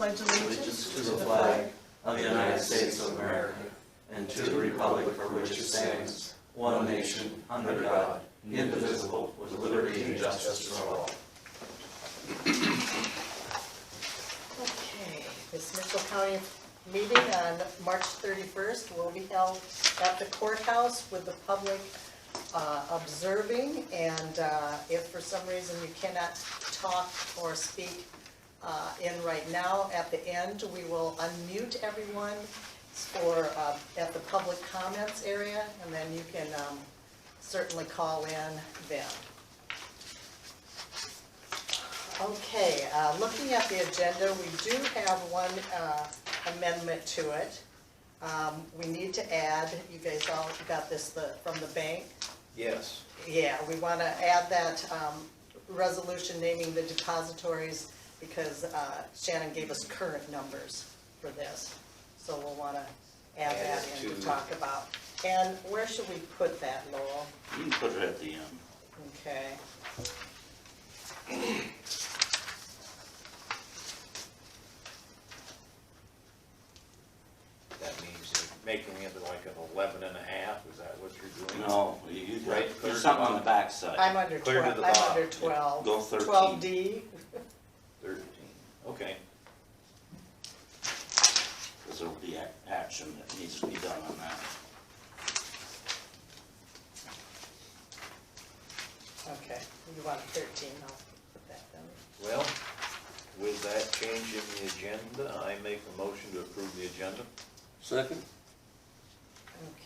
pledge allegiance to the flag of the United States of America and to the republic for which it stands, one nation, under God, indivisible, with liberty and justice for all. Okay, this Mitchell County meeting on March 31st will be held at the courthouse with the public observing, and if for some reason you cannot talk or speak in right now, at the end we will unmute everyone for at the public comments area, and then you can certainly call in then. Okay, looking at the agenda, we do have one amendment to it. We need to add, you guys all got this from the bank? Yes. Yeah, we want to add that resolution naming the depositories because Shannon gave us current numbers for this. So we'll want to add that in to talk about. And where should we put that, Lowell? You can put it at the end. Okay. That means you're making it like an 11 and a half, is that what you're doing? No, you Right, got, clear there's to something the on the back side. I'm under Clear to 12. the I'm bottom. under 12. Go 13. 12D. 13, okay. Because there will be action that needs to be done on that. Okay, you want 13, I'll put that down. Well, with that change in the agenda, I make a motion to approve the agenda. Second?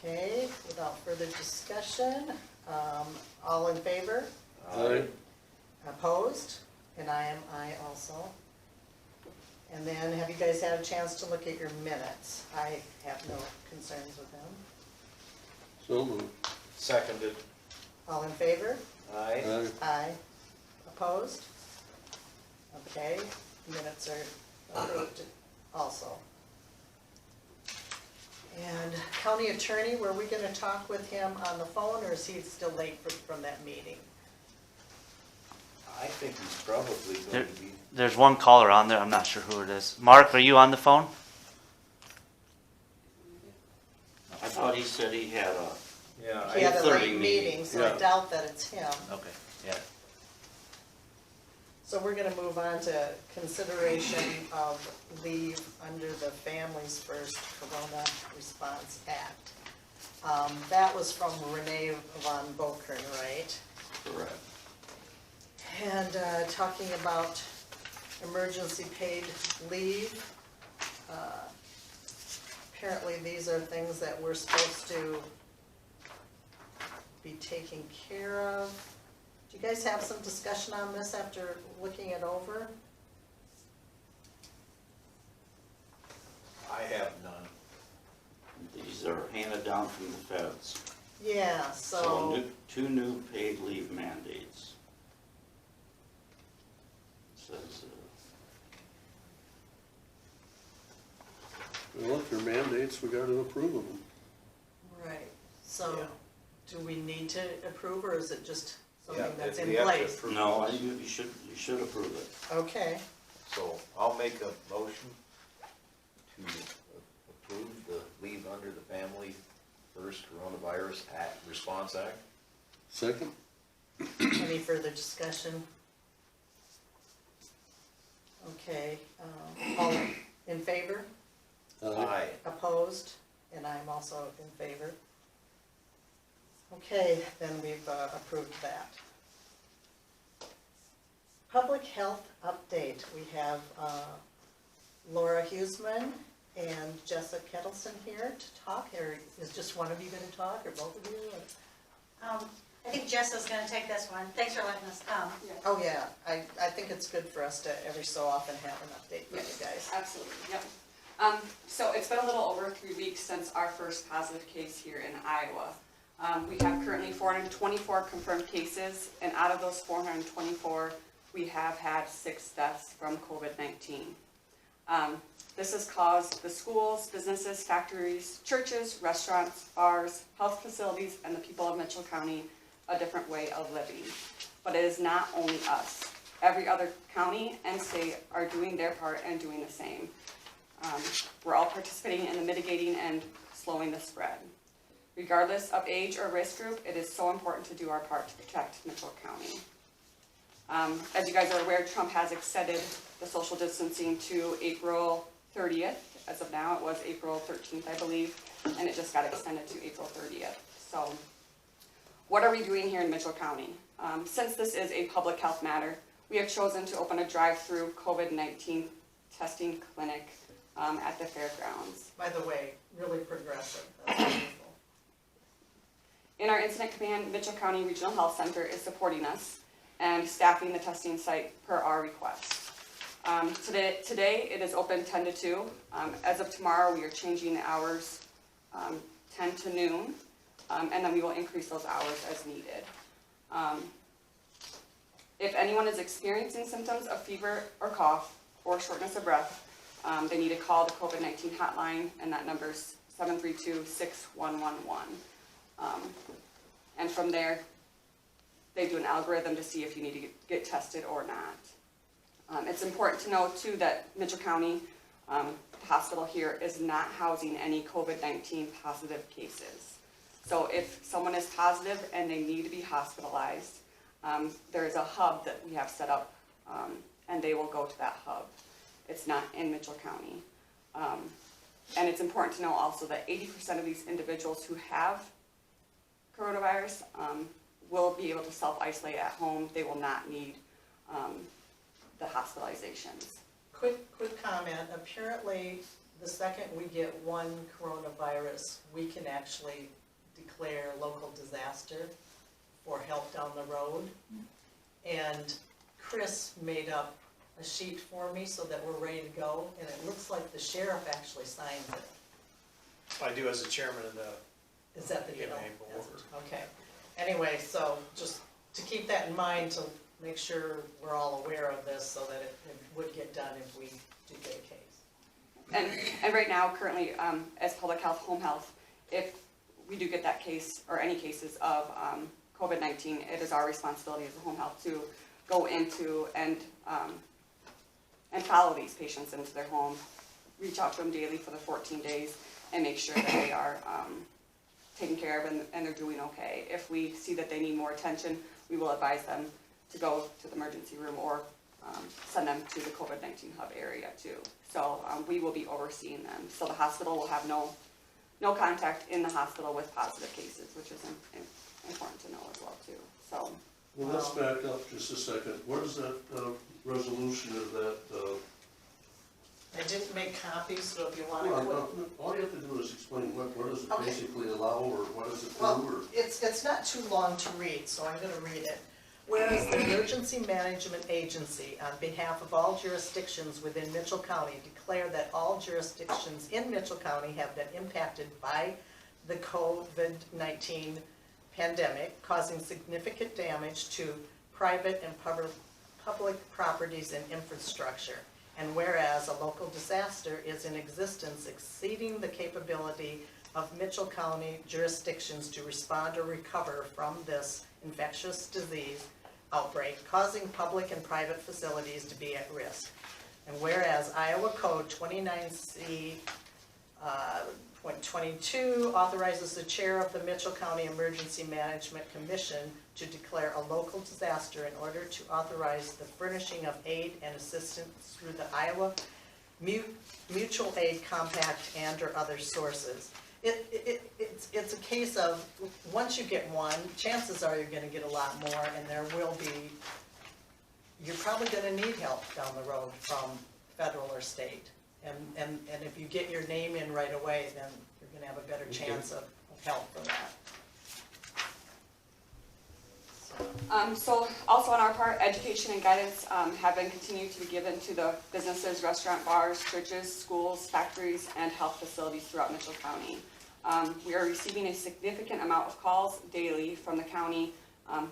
Okay, without further discussion, all in favor? Aye. Opposed? And I am aye also. And then, have you guys had a chance to look at your minutes? I have no concerns with them. So moved. Seconded. All in favor? Aye. Aye. Aye. Opposed? Okay, minutes are approved also. And county attorney, were we gonna talk with him on the phone, or is he still late from that meeting? I think he's probably going to be, There's one caller on there, I'm not sure who it is. Mark, are you on the phone? I thought he said he had a, yeah, He had a 8:30 late meeting, so I Yeah. doubt that it's him. Okay, yeah. So we're gonna move on to consideration of leave under the Families First Corona Response Act. That was from Renee Von Bokern, right? correct. And talking about emergency paid leave. Apparently these are things that we're supposed to be taking care of. Do you guys have some discussion on this after looking it over? I have none. These are handed down from the feds. Yeah, so, Two new paid leave mandates. Says, Well, if your mandates, we gotta approve of them. right, so Yeah. do we need to approve, or is it just Yeah, something that's in we have to place? approve no, this. you should approve it. Okay, So I'll make a motion to approve the leave under the Family First Coronavirus Act, Response Act. Second? any further discussion? Okay, all in favor? Aye. Opposed? And I'm also in favor. Okay, then we've approved that. Public health update. We have Laura Huseman and Jessica Kettleson here to talk. Or is just one of you going to talk, or both of you? I think Jessa's gonna take this one. Thanks for letting us come. Oh, yeah. I think it's good for us to every so often have an update from you guys. Absolutely, yep. So it's been a little over 3 weeks since our first positive case here in Iowa. We have currently 424 confirmed cases, and out of those 424, we have had 6 deaths from COVID-19. This has caused the schools, businesses, factories, churches, restaurants, bars, health facilities, and the people of Mitchell County a different way of living. But it is not only us. every other county and state are doing their part and doing the same. We're all participating in the mitigating and slowing the spread. Regardless of age or risk group, it is so important to do our part to protect Mitchell County. As you guys are aware, Trump has extended the social distancing to April 30th. As of now, it was April 13th, I believe, and it just got extended to April 30th. So what are we doing here in Mitchell County? Since this is a public health matter, we have chosen to open a drive-through COVID-19 testing clinic at the fairgrounds. By the way, really progressive. That's wonderful. In our incident command, Mitchell County Regional Health Center is supporting us and staffing the testing site per our request. Today it is open 10 to 2. As of tomorrow, we are changing the hours 10 to noon, and then we will increase those hours as needed. If anyone is experiencing symptoms of fever or cough or shortness of breath, they need to call the COVID-19 hotline, and that number is 732-6111. And from there, they do an algorithm to see if you need to get tested or not. It's important to know too that Mitchell County hospital here is not housing any COVID-19 positive cases. So if someone is positive and they need to be hospitalized, there is a hub that we have set up, and they will go to that hub. It's not in Mitchell County. And it's important to know also that 80% of these individuals who have coronavirus will be able to self-isolate at home. They will not need the hospitalizations. Quick comment. Apparently, the second we get one coronavirus, we can actually declare local disaster for help down the road. And Chris made up a sheet for me so that we're ready to go, and it looks like the sheriff actually signed it. I do as the chairman of the Is that the deal? EMA board. Okay. Anyway, so just to keep that in mind, to make sure we're all aware of this so that it would get done if we do get a case. And right now, currently, as public health, home health, if we do get that case or any cases of COVID-19, it is our responsibility as a home health to go into and follow these patients into their home, reach out to them daily for the 14 days, and make sure that they are taken care of and they're doing okay. If we see that they need more attention, we will advise them to go to the emergency room or send them to the COVID-19 hub area too. So we will be overseeing them. So the hospital will have no contact in the hospital with positive cases, which is important to know as well too. So. Well, let's back up just a second. What is that resolution of that? I didn't make copies, so if you want to. Well, all you have to do is explain what does it Okay. basically allow, or what does it do, Well, or? it's not too long to read, so I'm going to read it. Whereas the Emergency Management Agency, on behalf of all jurisdictions within Mitchell County, declare that all jurisdictions in Mitchell County have been impacted by the COVID-19 pandemic, causing significant damage to private and public properties and infrastructure. And whereas a local disaster is in existence exceeding the capability of Mitchell County jurisdictions to respond or recover from this infectious disease outbreak, causing public and private facilities to be at risk. And whereas Iowa Code 29C .22 authorizes the chair of the Mitchell County Emergency Management Commission to declare a local disaster in order to authorize the furnishing of aid and assistance through the Iowa Mutual Aid Compact and or other sources. It's a case of, once you get one, chances are you're going to get a lot more, and there will be, you're probably going to need help down the road from federal or state. And if you get your name in right away, then you're going to have a better chance of help from that. So also on our part, education and guidance have been continued to be given to the businesses, restaurant, bars, churches, schools, factories, and health facilities throughout Mitchell County. We are receiving a significant amount of calls daily from the county,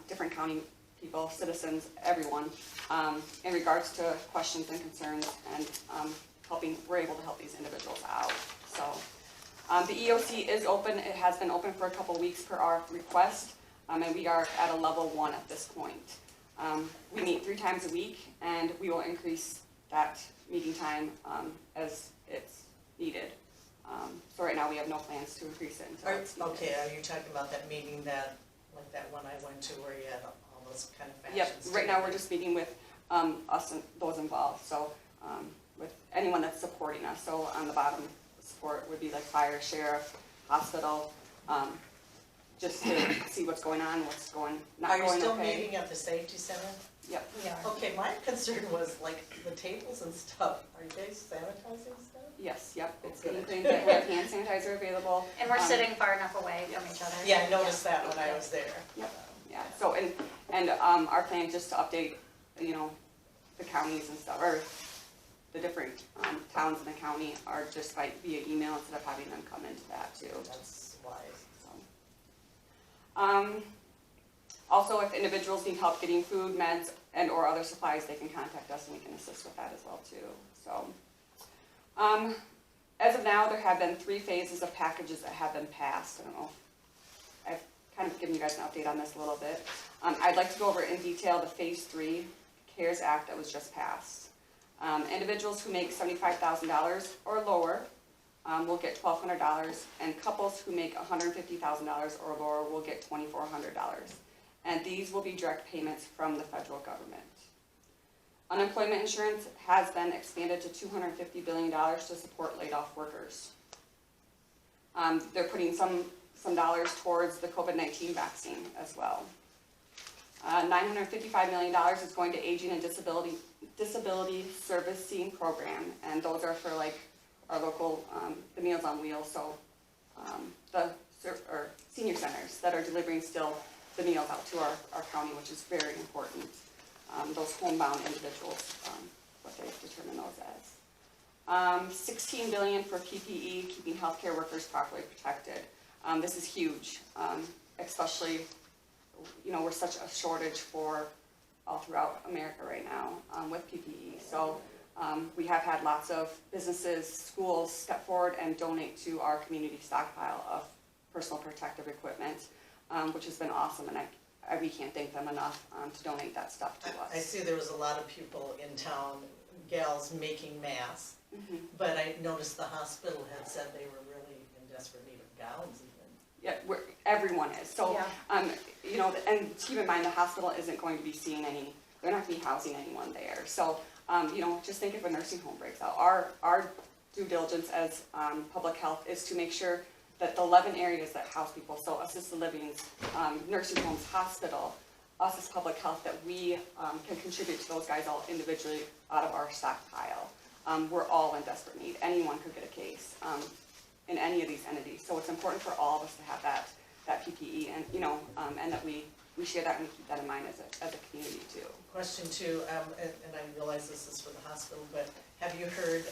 different county people, citizens, everyone, in regards to questions and concerns, and we're able to help these individuals out. So the EOC is open. It has been open for a couple weeks per our request. And we are at a level 1 at this point. We meet 3 times a week, and we will increase that meeting time as it's needed. So right now, we have no plans to increase it until it's needed. Okay, are you talking about that meeting that, like that one I went to where you had all those kind of Yep, factions? right now, we're just meeting with us and those involved, so with anyone that's supporting us. So on the bottom, support would be like fire, sheriff, hospital, just to see what's going on, what's going, not Are you going still okay. meeting at the safety center? Yep. We are. Okay, my concern was like the tables and stuff. Are you guys sanitizing stuff? Yes, yep, it's Good. getting cleaned, we have hand sanitizer available. And we're sitting far enough away from each other. Yeah, I noticed that when I was there. Yep. Yeah, so, and our plan just to update, you know, the counties and stuff, or the different towns in the county are just via email instead of having them come into that too. That's wise. So. Also, if individuals need help getting food, meds, and or other supplies, they can contact us and we can assist with that as well too. So, as of now, there have been 3 phases of packages that have been passed. I don't know if I've kind of given you guys an update on this a little bit. I'd like to go over in detail the Phase 3 CARES Act that was just passed. Individuals who make $75,000 or lower will get $1,200, and couples who make $150,000 or lower will get $2,400. And these will be direct payments from the federal government. Unemployment insurance has been expanded to $250 billion to support laid off workers. They're putting some dollars towards the COVID-19 vaccine as well. $955 million is going to aging and disability servicing program, and those are for like our local, the Meals on Wheels, so or senior centers that are delivering still the meals out to our county, which is very important. Those homebound individuals, what they've determined those as. $16 billion for PPE, keeping healthcare workers properly protected. This is huge, especially, you know, we're such a shortage for all throughout America right now with PPE. So we have had lots of businesses, schools step forward and donate to our community stockpile of personal protective equipment, which has been awesome, and we can't thank them enough to donate that stuff to us. I see there was a lot of people in town, gals making masks, Mhm. but I noticed the hospital had said they were really in desperate need of gowns even. Yeah, everyone is. So, Yeah. you know, and keep in mind the hospital isn't going to be seeing they're not going to be housing anyone there. So, you know, just think if a nursing home breaks out. Our due diligence as public health is to make sure that the 11 areas that house people, so assisted living, nursing homes, hospital, us as public health, that we can contribute to those guys all individually out of our stockpile. We're all in desperate need. Anyone could get a case in any of these entities. So it's important for all of us to have that PPE and, you know, and that we share that and we keep that in mind as a community too. Question 2, and I realize this is for the hospital, but have you heard,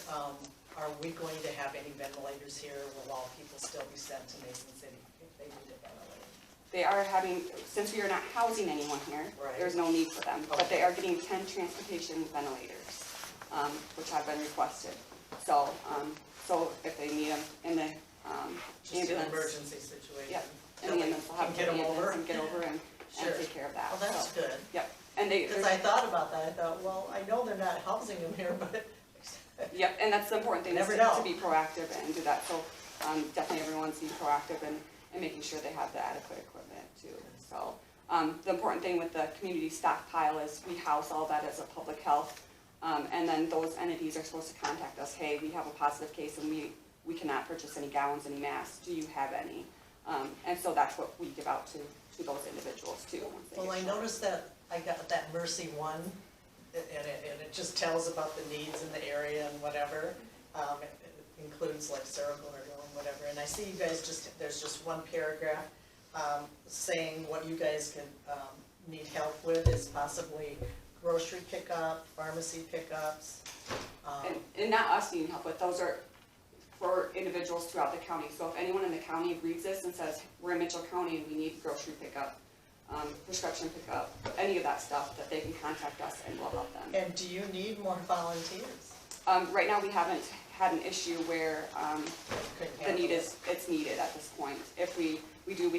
are we going to have any ventilators here? Will all people still be sent to Mason City if they need a ventilator? They are having, since we are not housing anyone here, Right. there's no need for them, but Okay. they are getting 10 transportation ventilators, which have been requested. So, so if they need them in the Just an ambulance, emergency situation? yeah, in Till the they ambulance, we'll have can get them over? and get over and Sure. take care of that. Well, that's So, good. Yep, and they, Because I thought about that, I thought, well, I know they're not housing them here, but yep, and that's the important thing, is Never to know. be proactive and do that. So definitely everyone's being proactive and making sure they have the adequate equipment too. So the important thing with the community stockpile is we house all that as a public health. And then those entities are supposed to contact us, hey, we have a positive case and we cannot purchase any gowns, any masks, do you have any? And so that's what we give out to those individuals too. once they Well, get I shot. noticed that I got that Mercy One, and it just tells about the needs in the area and whatever. It includes like cerebral and whatever, and I see you guys there's just one paragraph saying what you guys can need help with is possibly grocery pickup, pharmacy pickups. And not us needing help, but those are for individuals throughout the county. So if anyone in the county reads this and says, we're in Mitchell County and we need grocery pickup, prescription pickup, any of that stuff, that they can contact us and we'll help them. And do you need more volunteers? Right now, we haven't had an issue where, the need is, it's needed at this point. If we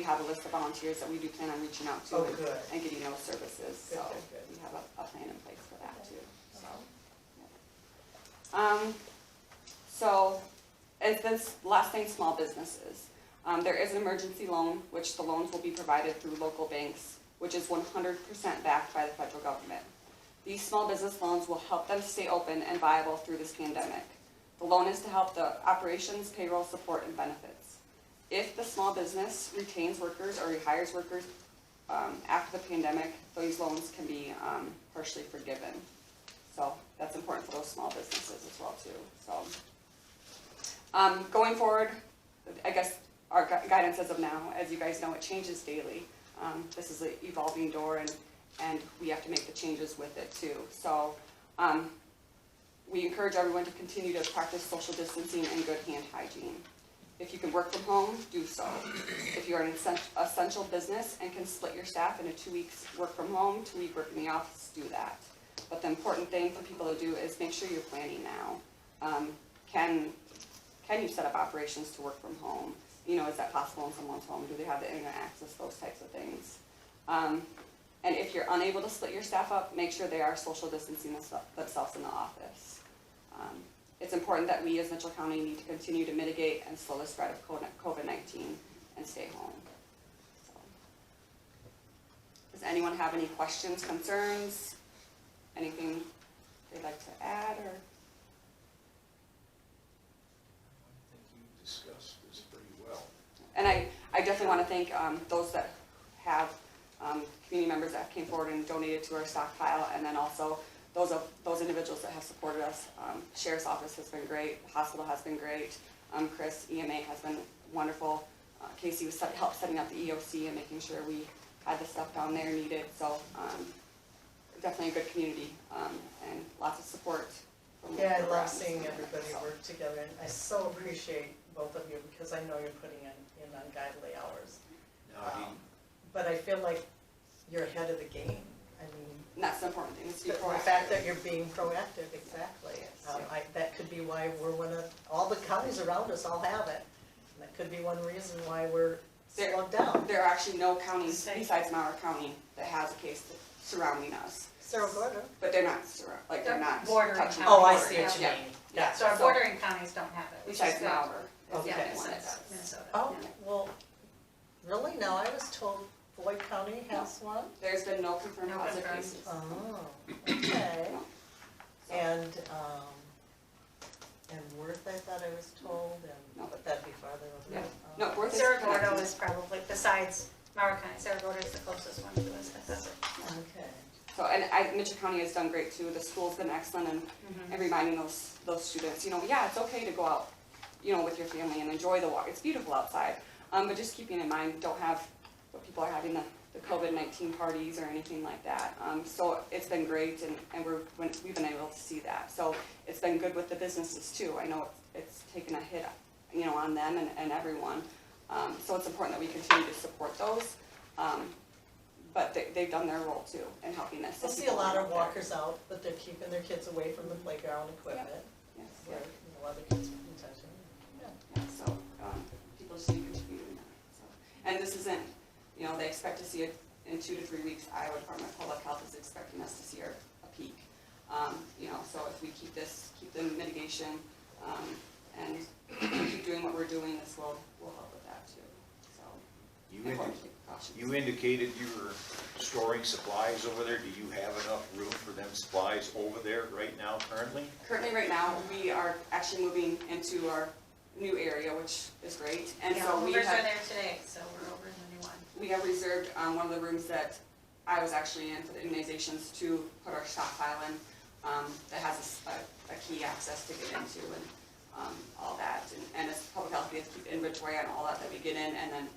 have a list of volunteers that we do plan on reaching out to Oh, good. and getting those services, Good, so good, good. we have a plan in place for that too, so. So, So, and then last thing, small businesses. There is an emergency loan, which the loans will be provided through local banks, which is 100% backed by the federal government. These small business loans will help them stay open and viable through this pandemic. The loan is to help the operations, payroll, support, and benefits. If the small business retains workers or rehires workers after the pandemic, those loans can be partially forgiven. So that's important for those small businesses as well too. So going forward, I guess our guidance as of now, as you guys know, it changes daily. This is an evolving door, and we have to make the changes with it too. So we encourage everyone to continue to practice social distancing and good hand hygiene. If you can work from home, do so. If you are an essential business and can split your staff into 2 weeks work from home, 2 week work in the office, do that. But the important thing for people to do is make sure you're planning now. Can you set up operations to work from home? You know, is that possible in someone's home? Do they have the internet access? Those types of things. And if you're unable to split your staff up, make sure they are social distancing themselves in the office. It's important that we as Mitchell County need to continue to mitigate and slow the spread of COVID-19 and stay home. So, does anyone have any questions, concerns, anything they'd like to add? Or I think you discussed this pretty well. And I definitely want to thank those that have, community members that came forward and donated to our stockpile, and then also those individuals that have supported us. Sheriff's Office has been great, the hospital has been great, Chris, EMA has been wonderful. Casey was helped setting up the EOC and making sure we had the stuff down there needed, so definitely a good community, and lots of support. From yeah, I love around. seeing everybody So, work together, and I so appreciate both of you, because I know you're putting in ungodly hours. Now, But I feel like you're ahead of the game. I mean, and that's the important thing, is to be the proactive. fact that you're being proactive, exactly. That could be why we're all the counties around us all have it. And that could be one reason why we're slowed down. There are actually no counties besides Mauer County that has a case surrounding us, Cerro Gordo. but they're not They're not bordering touching. counties. Oh, I see what you Yeah. mean. Yeah. So our bordering counties don't have it. which is Besides good. Mauer. is the Okay. only one that Besides does. Minnesota. Oh, well, really? No, I was told Floyd County has one. There's been no confirmed No positive confirmed. cases. Oh, okay. And Worth, I thought I was told, No. but that'd be farther over. Yeah. No, Worth is Cerro Gordo connected. is probably, besides Mauer County, Cerro Gordo is the closest one to us that does it. Okay. So, and Mitchell County has done great too. The school's been excellent and reminding those students, yeah, it's okay to go out, with your family and enjoy the walk. It's beautiful outside. But just keeping in mind, don't have what people are having the COVID-19 parties or anything like that. So it's been great, and we've been able to see that. So it's been good with the businesses too. I know it's taken a hit, on them and everyone. So it's important that we continue to support those. But they've done their role too in helping us. I see a lot of walkers out, but they're keeping their kids away from the playground equipment, Yes, where other kids can touch them. yeah, so, people just need to continue doing that, so. And this isn't, they expect to see it in 2 to 3 weeks. Iowa Department of Public Health is expecting us to see a peak. So if we keep the mitigation, and keep doing what we're doing, this will help with that too, so. Important to keep precautions. You indicated you were storing supplies over there. Do you have enough room for them supplies over there right now currently? Currently, right now, we are actually moving into our new area, which is great, and Yeah, so we movers are have. there today, so we're over in the new one. We have reserved one of the rooms that I was actually in for the immunizations to put our stockpile in, that has a key access to get into and all that. And as public health, we have to keep inventory on all that we get in, and then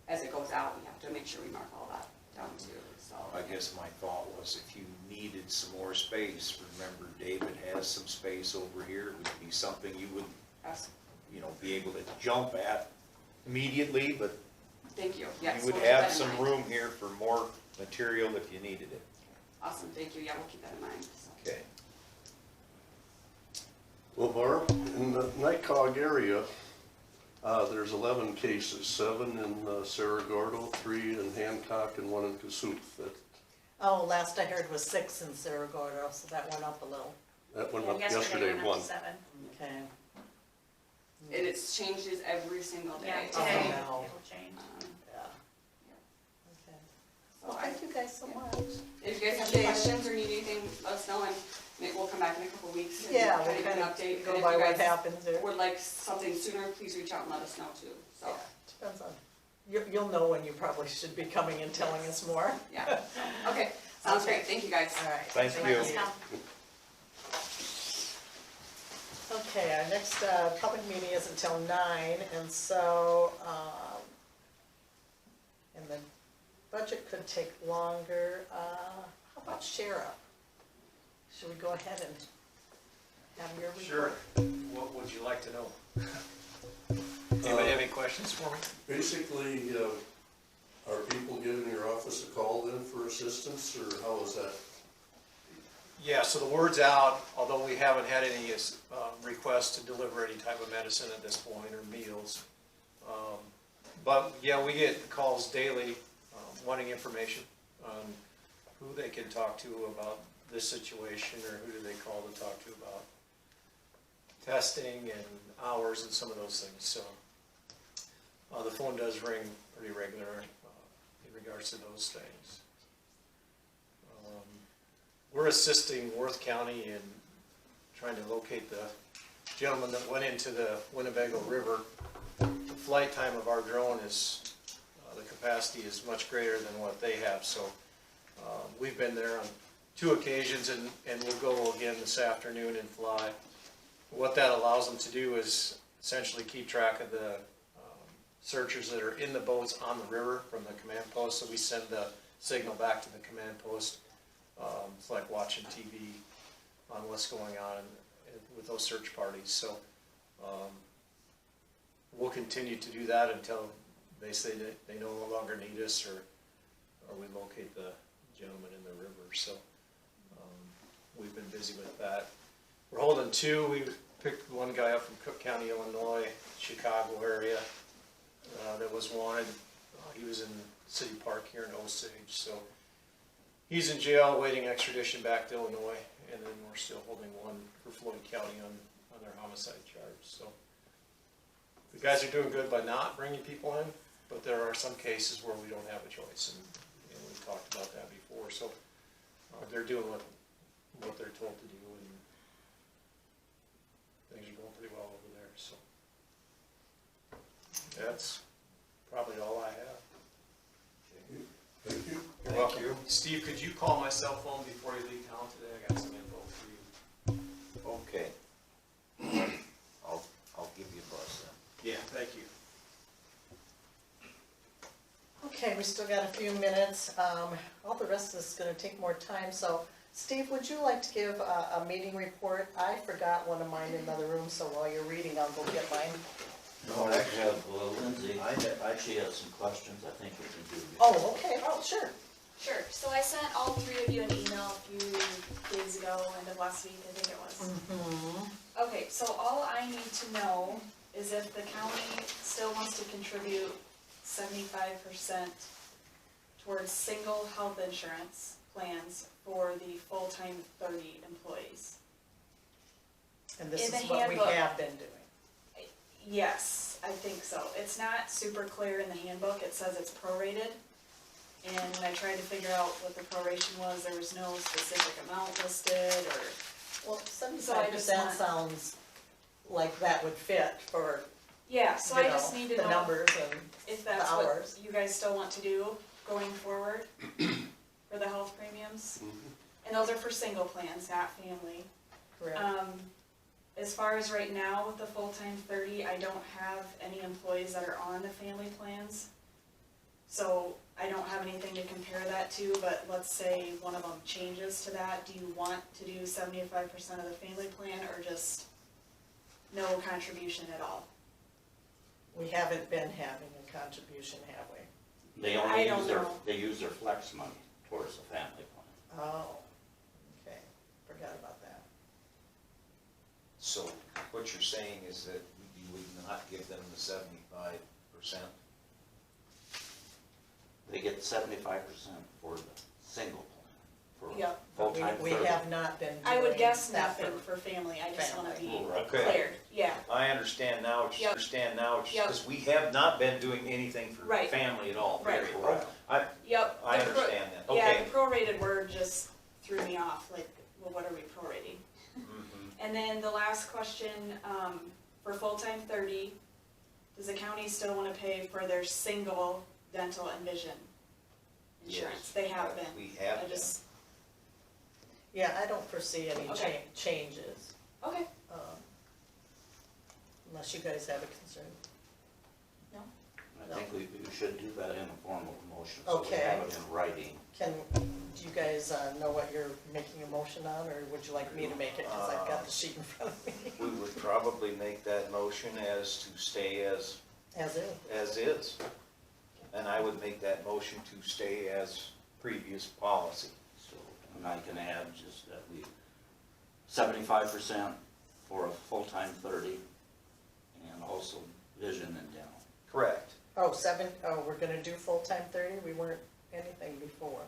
as it goes out, we have to make sure we mark all that down too, so. I guess my thought was if you needed some more space, remember David has some space over here. It would be something you would, Yes. be able to jump at immediately, but Thank you, yes. you would we'll keep that have in some mind. room here for more material if you needed it. Awesome, thank you, yeah, we'll keep that in mind, so. Okay. Well, Barb, in the NICOG area, there's 11 cases, 7 in Cerro Gordo, 3 in Hancock, and 1 in Cassuth. Oh, last I heard was 6 in Cerro Gordo, so that went up a little. That went Yeah, up yesterday, went up 1. to 7. Okay. And it's changes every single day. Yeah, Oh, today no. it'll change. Yeah. Okay. So Well, thank you guys so much. If you guys have any questions or need anything, let us know, and maybe we'll come back in a couple weeks and Yeah, kind we'll of give kind an of update. go And by if you what guys happens there. would like something sooner, please reach out and let us know too, so, Yeah, depends on, you'll know when you probably should be coming and telling us more. yeah. Okay, sounds great, thank you guys. All right. Thank Let you. us know. Okay, our next public meeting is until 9, and so, and the budget could take longer. How about sheriff? Should we go ahead and have your report? Sure. What would you like to know? Anybody have any questions for me? Basically, are people giving your office a call then for assistance, or how is that? Yeah, so the word's out, although we haven't had any requests to deliver any type of medicine at this point or meals. But yeah, we get calls daily wanting information on who they can talk to about this situation, or who do they call to talk to about testing and hours and some of those things. So the phone does ring pretty regular in regards to those things. We're assisting Worth County in trying to locate the gentleman that went into the Winnebago River. The flight time of our drone is, the capacity is much greater than what they have, so we've been there on 2 occasions, and we'll go again this afternoon and fly. What that allows them to do is essentially keep track of the searchers that are in the boats on the river from the command post, so we send the signal back to the command post. It's like watching TV on what's going on with those search parties. So we'll continue to do that until they say that they no longer need us, or we locate the gentleman in the river. So we've been busy with that. We're holding 2. We picked one guy up from Cook County, Illinois, Chicago area that was wanted. He was in City Park here in Osage. So he's in jail waiting extradition back to Illinois, and then we're still holding 1 for Floyd County on their homicide charge. So the guys are doing good by not bringing people in, but there are some cases where we don't have a choice, and we've talked about that before. So they're doing what they're told to do, and things are going pretty well over there. So that's probably all I have. Thank you. You're welcome. Steve, could you call my cell phone before you leave town today? I got some info for you. Okay. I'll give you a buzz then. Yeah, thank you. Okay, we still got a few minutes. All the rest is gonna take more time, so Steve, would you like to give a meeting report? I forgot one of mine in another room, so while you're reading, I'll go get mine. No, actually, well, Lindsay, she has some questions I think we can do. Oh, okay, oh, sure. Sure. So I sent all 3 of you an email a few days ago, end of last week, I think it was. Mm-hmm. Okay, so all I need to know is if the county still wants to contribute 75% towards single health insurance plans for the full-time 30 employees. And this In is the what we handbook. have been doing. Yes, I think so. It's not super clear in the handbook. It says it's prorated. And when I tried to figure out what the proration was, there was no specific amount listed or, Well, So I 75% just want- sounds like that would fit for, yeah, so you I just know, need to the know numbers and, if that's the what hours. you guys still want to do going forward for the health premiums. Mm-hmm. And those are for single plans, not family. correct. As far as right now with the full-time 30, I don't have any employees that are on the family plans. So I don't have anything to compare that to, but let's say one of them changes to that. Do you want to do 75% of the family plan or just no contribution at all? We haven't been having a contribution, have we? They I only don't use their, know. they use their flex money towards the family plan. Oh, okay, forgot about that. So what you're saying is that you would not give them the 75%? They get 75% for the single plan. For Yep. full-time We 30. have not been I would doing guess that nothing for family, I just wanna be family. Okay. cleared, yeah. I understand now, what you Yep. understand now, Yep. because we have not been doing anything for Right. family at all. Right. period. Right. Yep. I the pro- understand that, Yeah, okay. the prorated word just threw me off, like, well, what are we prorating? Mhm. And then the last question, for full-time 30, does the county still wanna pay for their single dental and vision insurance? Yes. They have been. We have I been. just, Yeah, I don't foresee any Okay. changes, okay, unless you guys have a concern. I think we should do that in a formal motion, so we Okay. have it in writing. Do you guys know what you're making a motion on, or would you like me to make it, because I've got the sheet in front of me? We would probably make that motion as to stay as As is. is. And I would make that motion to stay as previous policy. So, and I can add just that we, 75% for a full-time 30, and also vision and dental. Correct. Oh, we're gonna do full-time 30? We weren't anything before.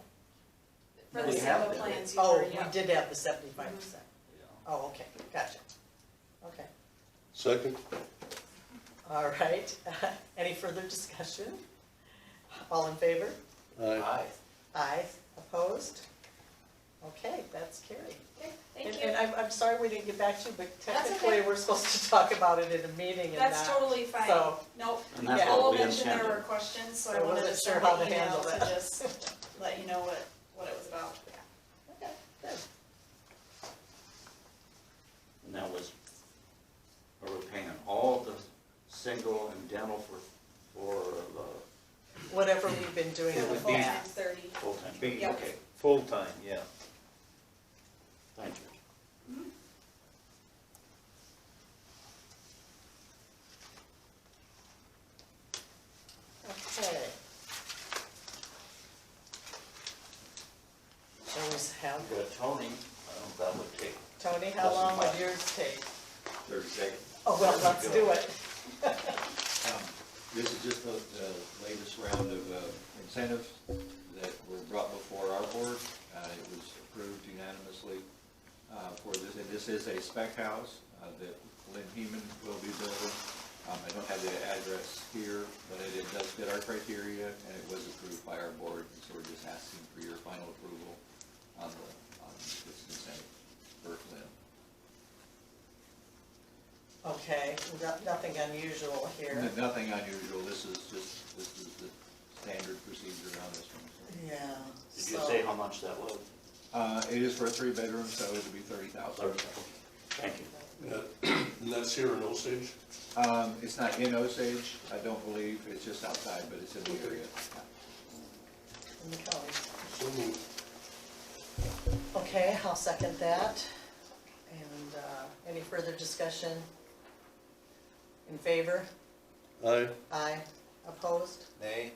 for the We have single been. plans, you Oh, were, we yeah. did have the 75%. Yeah. Oh, okay, gotcha. Okay, Second? all right. Any further discussion? All in favor? Aye. Aye. Aye. Opposed? Okay, that's carried. Okay, thank And you. I'm sorry we didn't get back to you, but That's technically, okay. we're supposed to talk about it in a meeting and That's not. totally fine. So, Nope. And that's Yeah. what Lowell we mentioned there intended. were questions, so I I wanted wasn't to sure send how an to handle email to that. just let you know what it was about. okay, good. And that was, are we paying all the single and dental for the Whatever we've been doing It in the would be- Full-time past. 30. full-time? Be, Yep. okay, full-time, yeah. Thank you. Okay. Shall we have, Good, Tony, I don't know if that would take. Tony, how Doesn't long would matter. yours take? 30 seconds. Oh, well, let's do it. This is just the latest round of incentives that were brought before our board. It was approved unanimously for this, and this is a spec house that Lynn Heeman will be building. I don't have the address here, but it does fit our criteria, and it was approved by our board, and so we're just asking for your final approval on this incentive for Lynn. Okay, nothing unusual here. Nothing unusual, this is the standard procedure on this one. Yeah. Did you say how much that was? It is for a 3-bedroom, so it would be 30,000. Thank you. And that's here in Osage? It's not in Osage, I don't believe, it's just outside, but it's in the area. In the county. So moved. Okay, I'll second that. And any further discussion? In favor? Aye. Aye. Opposed? Nay?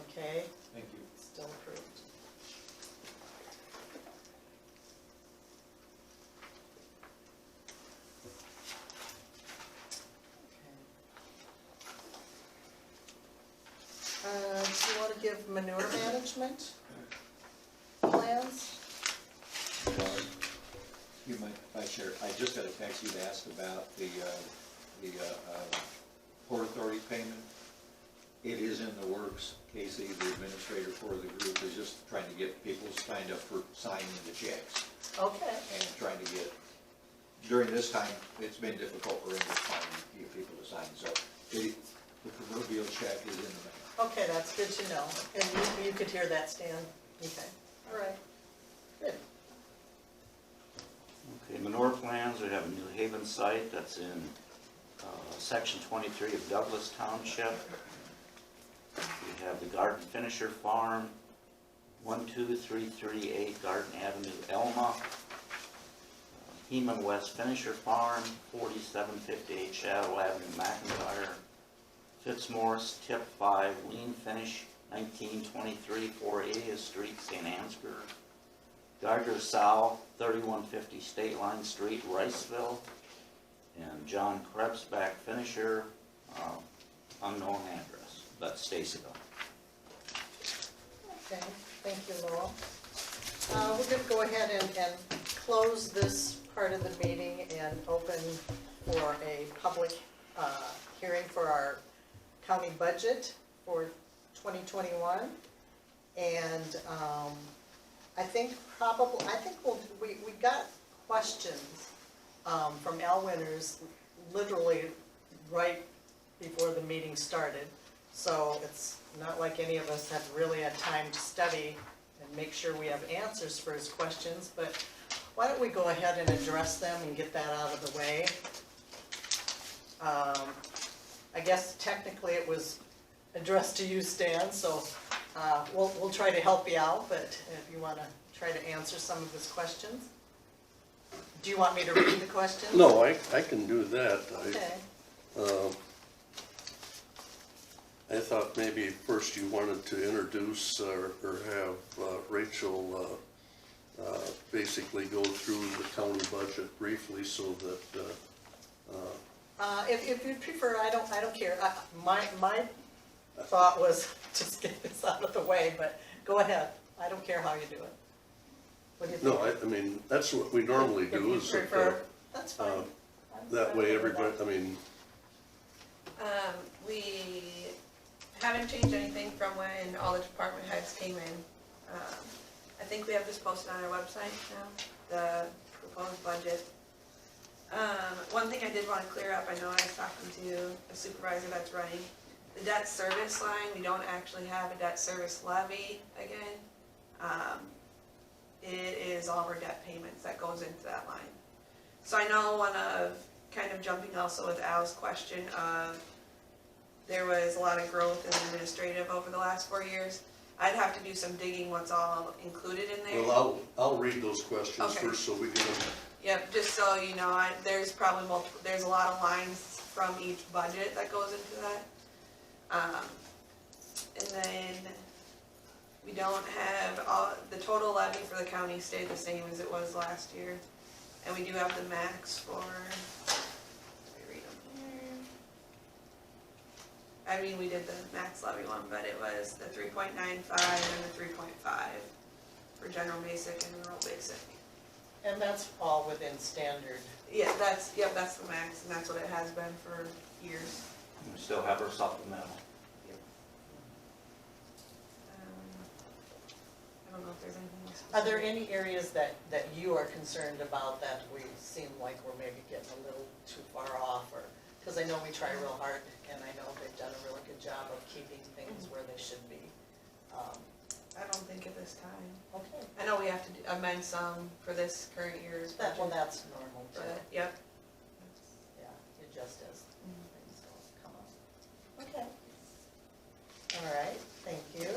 Okay, Thank you. still approved. Okay. Do you want to give manure management plans? You might, Vice Chair, I just got a text you'd asked about the Port Authority payment. It is in the works. Casey, the administrator for the group, is just trying to get people signed up for signing the checks Okay, and trying to get, during this time, it's been difficult for him to find people to sign, so the proverbial check is in the mail. okay, that's good to know. And you could hear that, Stan? Okay, all right, good. Okay, manure plans, we have a New Haven site that's in section 23 of Douglas Township. We have the Garden Finisher Farm, 12338 Garden Avenue, Elma. Heman West Finisher Farm, 4758 Shadow Avenue, McIntyre. Fitzmorris Tip 5 Lean Finish, 1923 480th Street, St. Ansgar. Gardner South, 3150 State Line Street, Riceville. and John Krebsback, finisher, unknown address, but Stacyville. Okay, thank you, Lowell. We're gonna go ahead and close this part of the meeting and open for a public hearing for our county budget for 2021. And I think we got questions from Al Winters literally right before the meeting started. So it's not like any of us have really had time to study and make sure we have answers for his questions, but why don't we go ahead and address them and get that out of the way? I guess technically it was addressed to you, Stan, so we'll try to help you out, but if you want to try to answer some of his questions. Do you want me to read the questions? No, I can do that. Okay. I thought maybe first you wanted to introduce or have Rachel basically go through the county budget briefly so that. If you prefer, I don't care. My thought was just get this out of the way, but go ahead. I don't care how you do it. What do you think? No, I mean, that's what we normally If do you is that, prefer, that's fine. that way everybody, I mean, We haven't changed anything from when all the department heads came in. I think we have this posted on our website now, the proposed budget. One thing I did want to clear up, I know I was talking to a supervisor that's running the debt service line. We don't actually have a debt service levy again. It is all of our debt payments that goes into that line. So I know one of, kind of jumping also with Al's question of, there was a lot of growth in administrative over the last 4 years. I'd have to do some digging what's all included in there. well, I'll read those questions Okay. first so we get them. Yep, just so you know, there's probably multiple, there's a lot of lines from each budget that goes into that. And then we don't have, the total levy for the county stayed the same as it was last year. And we do have the max for, let me read them here. I mean, we did the max levy one, but it was the 3.95 and the 3.5 for general basic and rural basic. And that's all within standard. Yeah, that's the max, and that's what it has been for years. We still have our supplemental. I don't know if there's anything else. Are there any areas that you are concerned about that we seem like we're maybe getting a little too far off, or, because I know we try real hard, and I know they've done a really good job of keeping things where they should be. I don't think at this time. Okay. I know we have to amend some for this current year's budget. Well, that's normal too. But, yep. Yeah, it just is. Things don't come up. Okay. All right, thank you.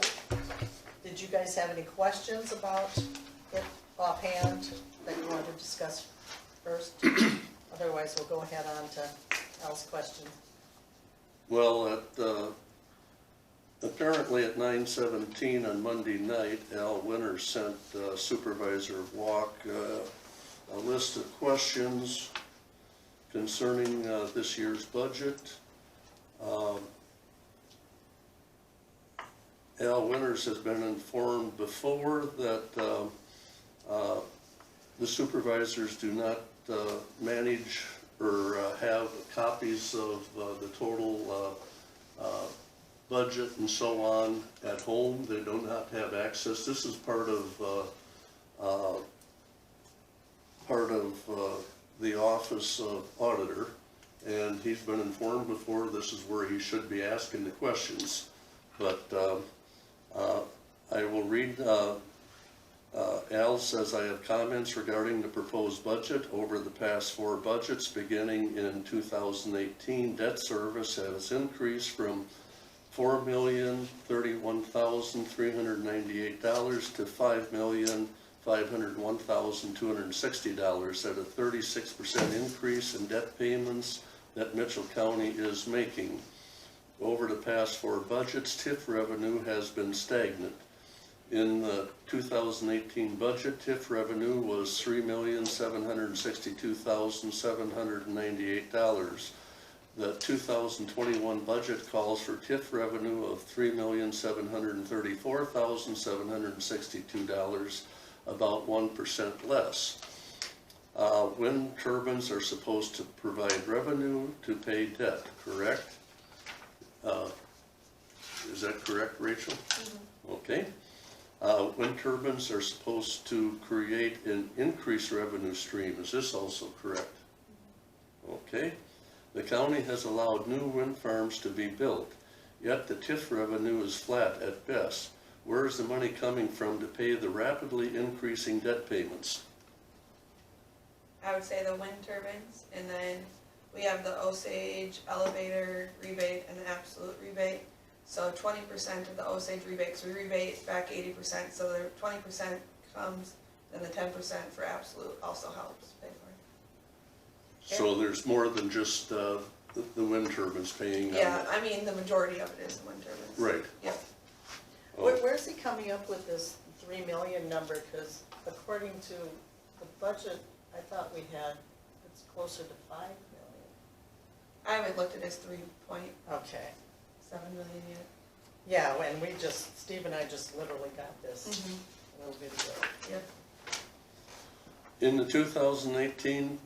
Did you guys have any questions about it offhand that you want to discuss first? Otherwise, we'll go ahead on to Al's question. Well, apparently at 9:17 on Monday night, Al Winters sent Supervisor Walk a list of questions concerning this year's budget. Al Winters has been informed before that the supervisors do not manage or have copies of the total budget and so on at home. They do not have access. This is part of the Office of Auditor, and he's been informed before this is where he should be asking the questions. But I will read, Al says, I have comments regarding the proposed budget. Over the past 4 budgets, beginning in 2018, debt service has increased from $4,031,398 to $5,501,260 at a 36% increase in debt payments that Mitchell County is making. Over the past 4 budgets, TIF revenue has been stagnant. In the 2018 budget, TIF revenue was $3,762,798. The 2021 budget calls for TIF revenue of $3,734,762, about 1% less. Wind turbines are supposed to provide revenue to pay debt, correct? Is that correct, Rachel? Mm-hmm. Okay. Wind turbines are supposed to create an increased revenue stream. Is this also correct? Okay. The county has allowed new wind farms to be built, yet the TIF revenue is flat at best. Where is the money coming from to pay the rapidly increasing debt payments? I would say the wind turbines, and then we have the Osage elevator rebate and the absolute rebate. So 20% of the Osage rebate, because we rebate back 80%, so the 20% comes, and the 10% for absolute also helps pay for it. So there's more than just the wind turbines paying on Yeah, that? I mean, the majority of it is the wind turbines. Right. Yep. Where's he coming up with this 3 million number? Because according to the budget, I thought we had, it's closer to 5 million. I haven't looked at his 3.7 Okay. million yet. Yeah, and we just, Steve and I just literally got this Mhm. a little bit ago. Yep. In the 2018,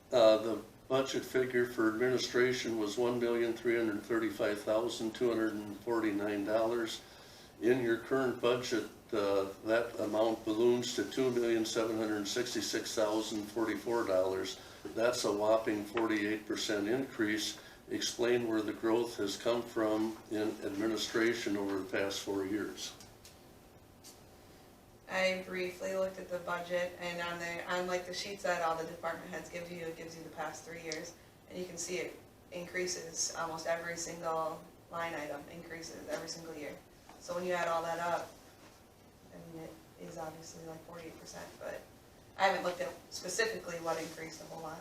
the budget figure for administration was $1,335,249. In your current budget, that amount balloons to $2,766,044. That's a whopping 48% increase. Explain where the growth has come from in administration over the past 4 years. I briefly looked at the budget, and on like the sheets that all the department heads give you, it gives you the past 3 years, and you can see it increases, almost every single line item increases every single year. So when you add all that up, I mean, it is obviously like 48%, but I haven't looked at specifically what increased a whole lot,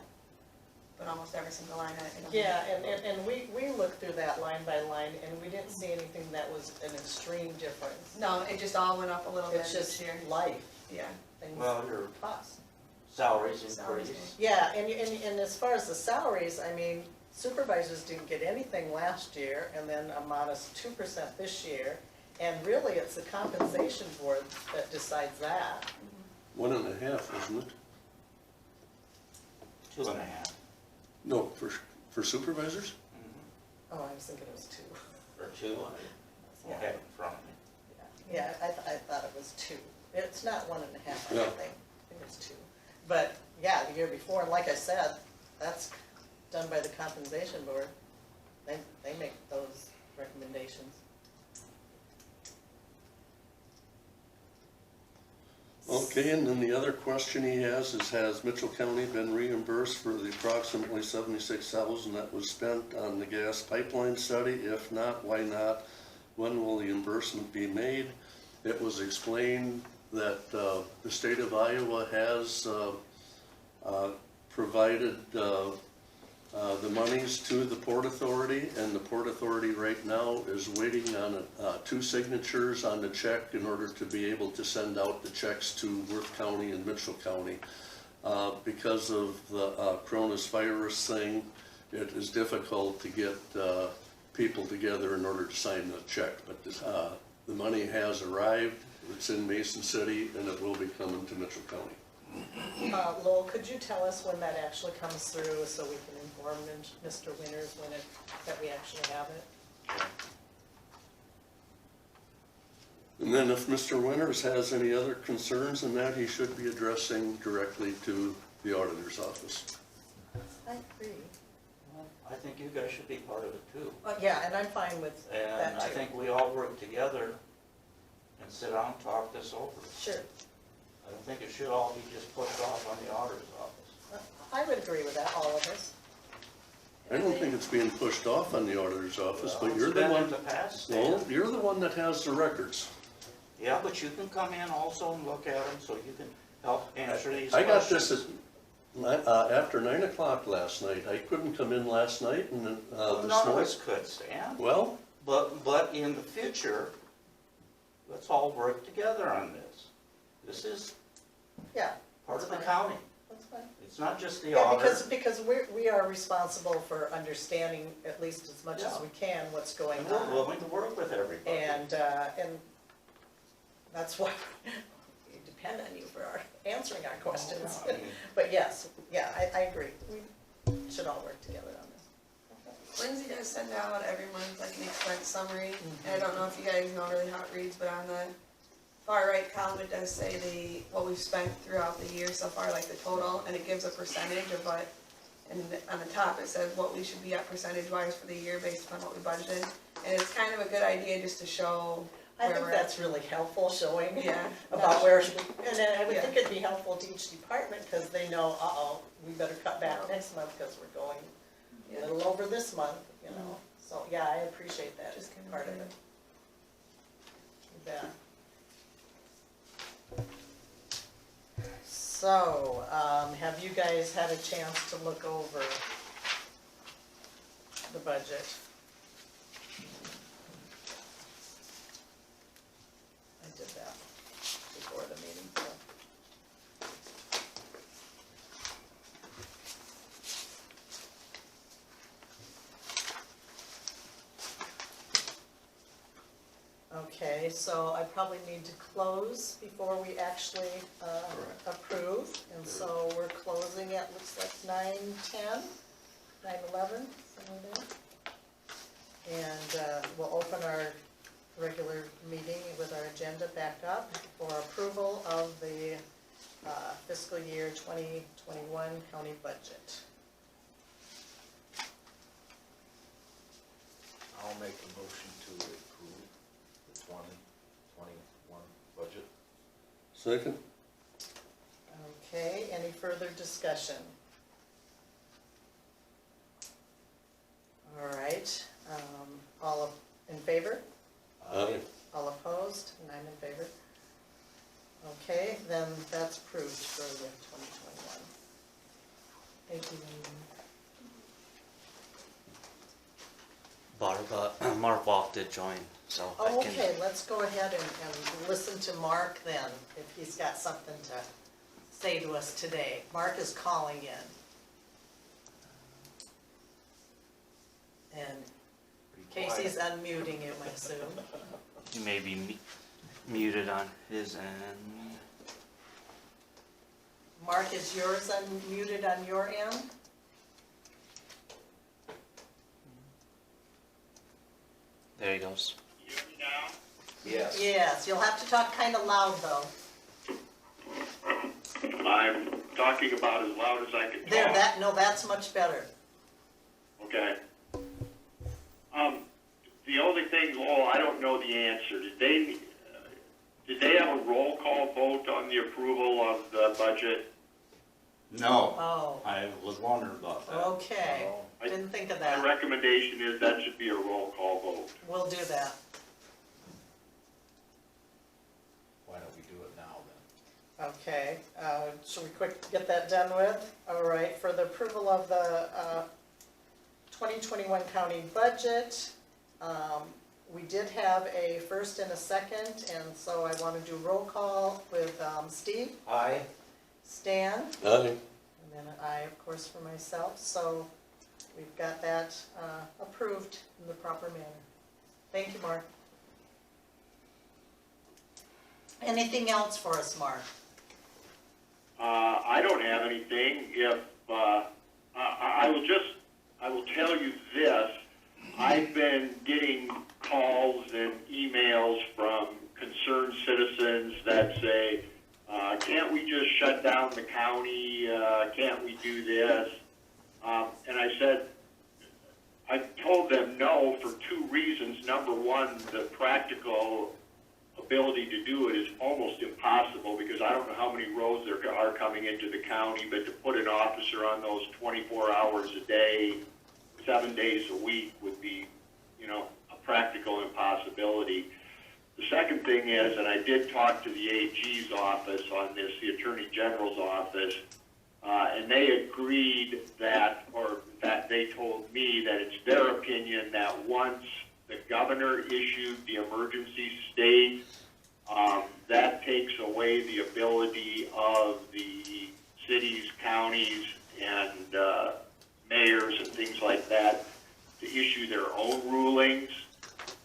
but almost every single line item. Yeah, and we looked through that line by line, and we didn't see anything that was an extreme difference. No, it just all went up a little bit It's this just year. life, Yeah. things Well, your cost. salaries Salaries, increase. Yeah, and as far as the salaries, I mean, supervisors didn't get anything last year, and then a modest 2% this year. And really, it's the compensation board that decides that. 1.5, isn't it? 2.5. No, for supervisors? Oh, I was thinking it was 2. Or 2, I Yeah. have it in front of me. Yeah, I thought it was 2. It's not 1.5, I No. don't think. I think it's 2. But, yeah, the year before, and like I said, that's done by the compensation board. They make those recommendations. Okay, and then the other question he has is, has Mitchell County been reimbursed for the approximately $76,000 that was spent on the gas pipeline study? If not, why not? When will the reimbursement be made? It was explained that the state of Iowa has provided the monies to the Port Authority, and the Port Authority right now is waiting on 2 signatures on the check in order to be able to send out the checks to Worth County and Mitchell County. Because of the coronavirus thing, it is difficult to get people together in order to sign the check. But the money has arrived, it's in Mason City, and it will be coming to Mitchell County. Lowell, could you tell us when that actually comes through so we can inform Mr. Winters that we actually have it? And then if Mr. Winters has any other concerns in that, he should be addressing directly to the auditor's office. I agree. Well, I think you guys should be part of it too. Yeah, and I'm fine with that And too. I think we all work together and sit down and talk this over. Sure. I don't think it should all be just pushed off on the auditor's office. I would agree with that, all of us. I don't think it's being pushed off on the auditor's office, but you're It's the been one, in the past, well, Stan. you're the one that has the records. Yeah, but you can come in also and look at them so you can help answer these I got questions. this after 9 o'clock last night. I couldn't come in last night and this None of morning. us could, Stan. Well, But in the future, let's all work together on this. This is Yeah, part of the That's county. that's fine. It's not just the Yeah, auditor. because we are responsible for understanding at least as much as Yeah. we can what's going And we're on. willing to work with everybody. And that's why we depend on you for our, answering our questions. I mean, But yes, yeah, I agree. We should all work together on this. Lindsay does send out every month like an expense summary, and I don't know if you guys know really how it reads, but on the far right column, it does say what we've spent throughout the year so far, like the total, and it gives a percentage of what, and on the top, it says what we should be at percentage-wise for the year based on what we budgeted. And it's kind of a good idea just to show I where think we're at. that's really helpful, showing Yeah. about where, and then I would Yeah. think it'd be helpful to each department, because they know, uh-oh, we better cut back next month, because we're going a Yeah. little over this month, you know? So, yeah, I appreciate that, Just kind of part of good. it. You bet. So, have you guys had a chance to look over the budget? I did that before the meeting, so. Okay, so I probably need to close before we actually approve. And so we're closing at, looks like 9:10, 9:11, somewhere there. And we'll open our regular meeting with our agenda back up for approval of the fiscal year 2021 county budget. I'll make a motion to approve the 2021 budget. Second? Okay, any further discussion? All right, all in favor? Aye. All opposed? And I'm in favor. Okay, then that's approved for the 2021. Thank you, Amy. Mark Walk did join, so I can. Okay, let's go ahead and listen to Mark then, if he's got something to say to us today. Mark is calling in. And Casey's unmuting him, I assume. He may be muted on his end. Mark, is yours unmuted on your end? There he goes. Yes. Yes, you'll have to talk kind of loud though. I'm talking about as loud as I can talk. There, that's much better. Okay. The only thing, I don't know the answer. Did they have a roll call vote on the approval of the budget? No, Oh, I was wondering about that. okay. Didn't think of My that. recommendation is that should be a roll call vote. We'll do that. Why don't we do it now then? Okay, should we quick get that done with? All right, for the approval of the 2021 county budget, we did have a first and a second, and so I want to do roll call with Steve, Aye. Stan, Aye. and then I, of course, for myself. So we've got that approved in the proper manner. Thank you, Mark. Anything else for us, Mark? I don't have anything. If I will tell you this. I've been getting calls and emails from concerned citizens that say, can't we just shut down the county? Can't we do this? And I said, I told them no for two reasons. Number one, the practical ability to do it is almost impossible because I don't know how many roads there are coming into the county, but to put an officer on those 24 hours a day, 7 days a week would be, a practical impossibility. The second thing is, and I did talk to the AG's office on this, the Attorney General's office, and they agreed that, or in fact they told me that it's their opinion that once the governor issued the emergency state, That takes away the ability of the cities, counties, and mayors and things like that to issue their own rulings.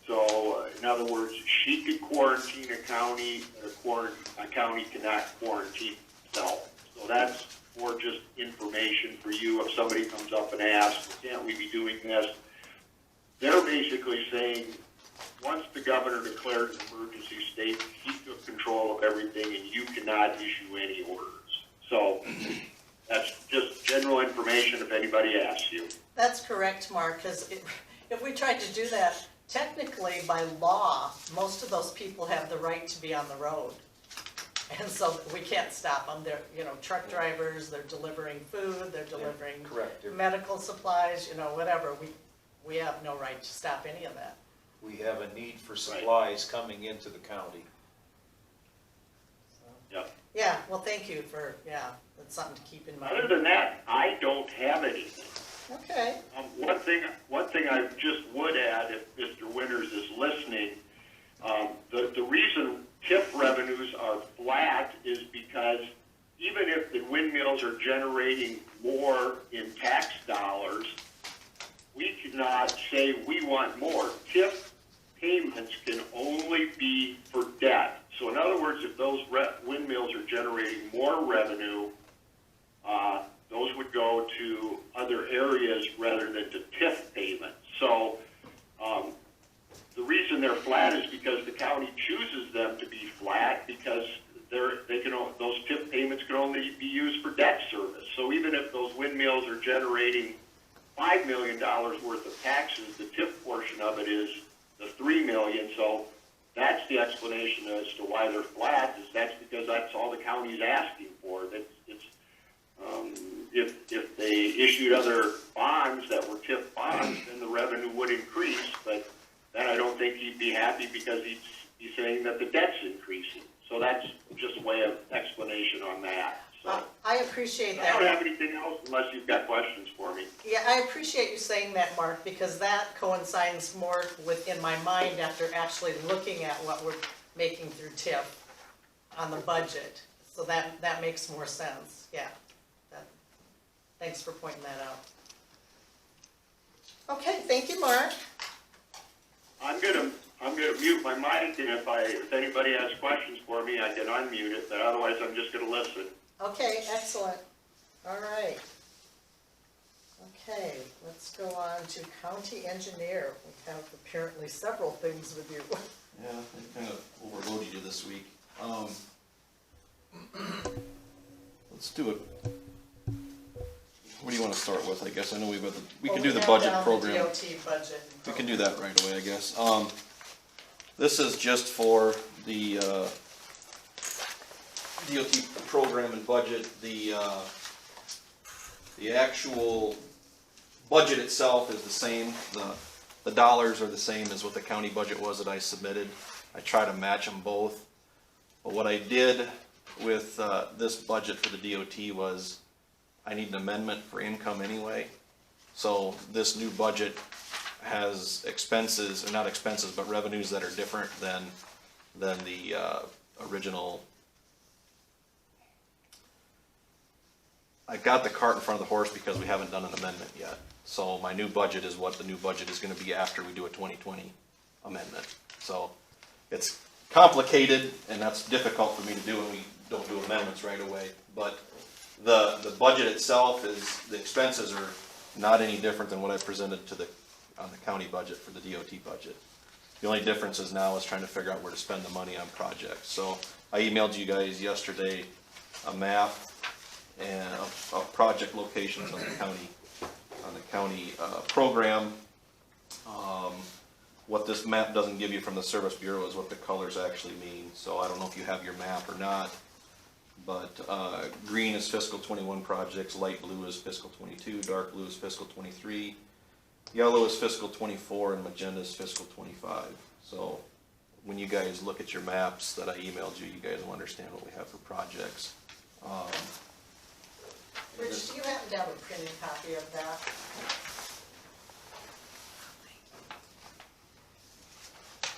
So, in other words, she could quarantine a county, a county cannot quarantine itself. So that's more just information for you. If somebody comes up and asks, can't we be doing this? They're basically saying, once the governor declared an emergency state, he took control of everything and you cannot issue any orders. So that's just general information if anybody asks you. That's correct, Mark, because if we tried to do that, technically by law, most of those people have the right to be on the road. And so we can't stop them. They're, truck drivers, they're delivering food, they're delivering Correct. medical supplies, whatever. We have no right to stop any of that. We have a need for supplies coming into the county. Yep. Yeah, well, thank you for, that's something to keep in mind. Other than that, I don't have anything. Okay. One thing I just would add, if Mr. Winters is listening, the reason TIF revenues are flat is because even if the windmills are generating more in tax dollars, we cannot say we want more. TIF payments can only be for debt. So in other words, if those windmills are generating more revenue, those would go to other areas rather than to TIF payments. So the reason they're flat is because the county chooses them to be flat because those TIF payments can only be used for debt service. So even if those windmills are generating $5 million worth of taxes, the TIF portion of it is the $3 million. So that's the explanation as to why they're flat. That's because that's all the county's asking for. If they issued other bonds that were TIF bonds, then the revenue would increase. But then I don't think he'd be happy because he's saying that the debt's increasing. So that's just a way of explanation on that. So I appreciate that. I don't have anything else unless you've got questions for me. Yeah, I appreciate you saying that, Mark, because that coincides more within my mind after actually looking at what we're making through TIF on the budget. So that makes more sense, yeah. Thanks for pointing that out. Okay, thank you, Mark. I'm gonna mute my mic, and if anybody has questions for me, I can unmute it, but otherwise I'm just gonna listen. Okay, excellent. All right. Okay, let's go on to county engineer. We have apparently several things with you. Yeah, they kind of overloaded you this week. Let's do it. What do you want to start with? I guess I know we can do the budget program. DOT budget. We can do that right away, I guess. This is just for the DOT program and budget. The actual budget itself is the same. The dollars are the same as what the county budget was that I submitted. I try to match them both. But what I did with this budget for the DOT was I need an amendment for income anyway. So this new budget has expenses, or not expenses, but revenues that are different than the original. I got the cart in front of the horse because we haven't done an amendment yet. So my new budget is what the new budget is going to be after we do a 2020 amendment. So it's complicated, and that's difficult for me to do when we don't do amendments right away. But the budget itself the expenses are not any different than what I presented on the county budget for the DOT budget. The only difference is now is trying to figure out where to spend the money on projects. So I emailed you guys yesterday a map and of project locations on the county program. What this map doesn't give you from the Service Bureau is what the colors actually mean. So I don't know if you have your map or not, but green is fiscal 21 projects, light blue is fiscal 22, dark blue is fiscal 23, yellow is fiscal 24, and magenta is fiscal 25. So when you guys look at your maps that I emailed you, you guys will understand what we have for projects. Rich, do you happen to have a printed copy of that?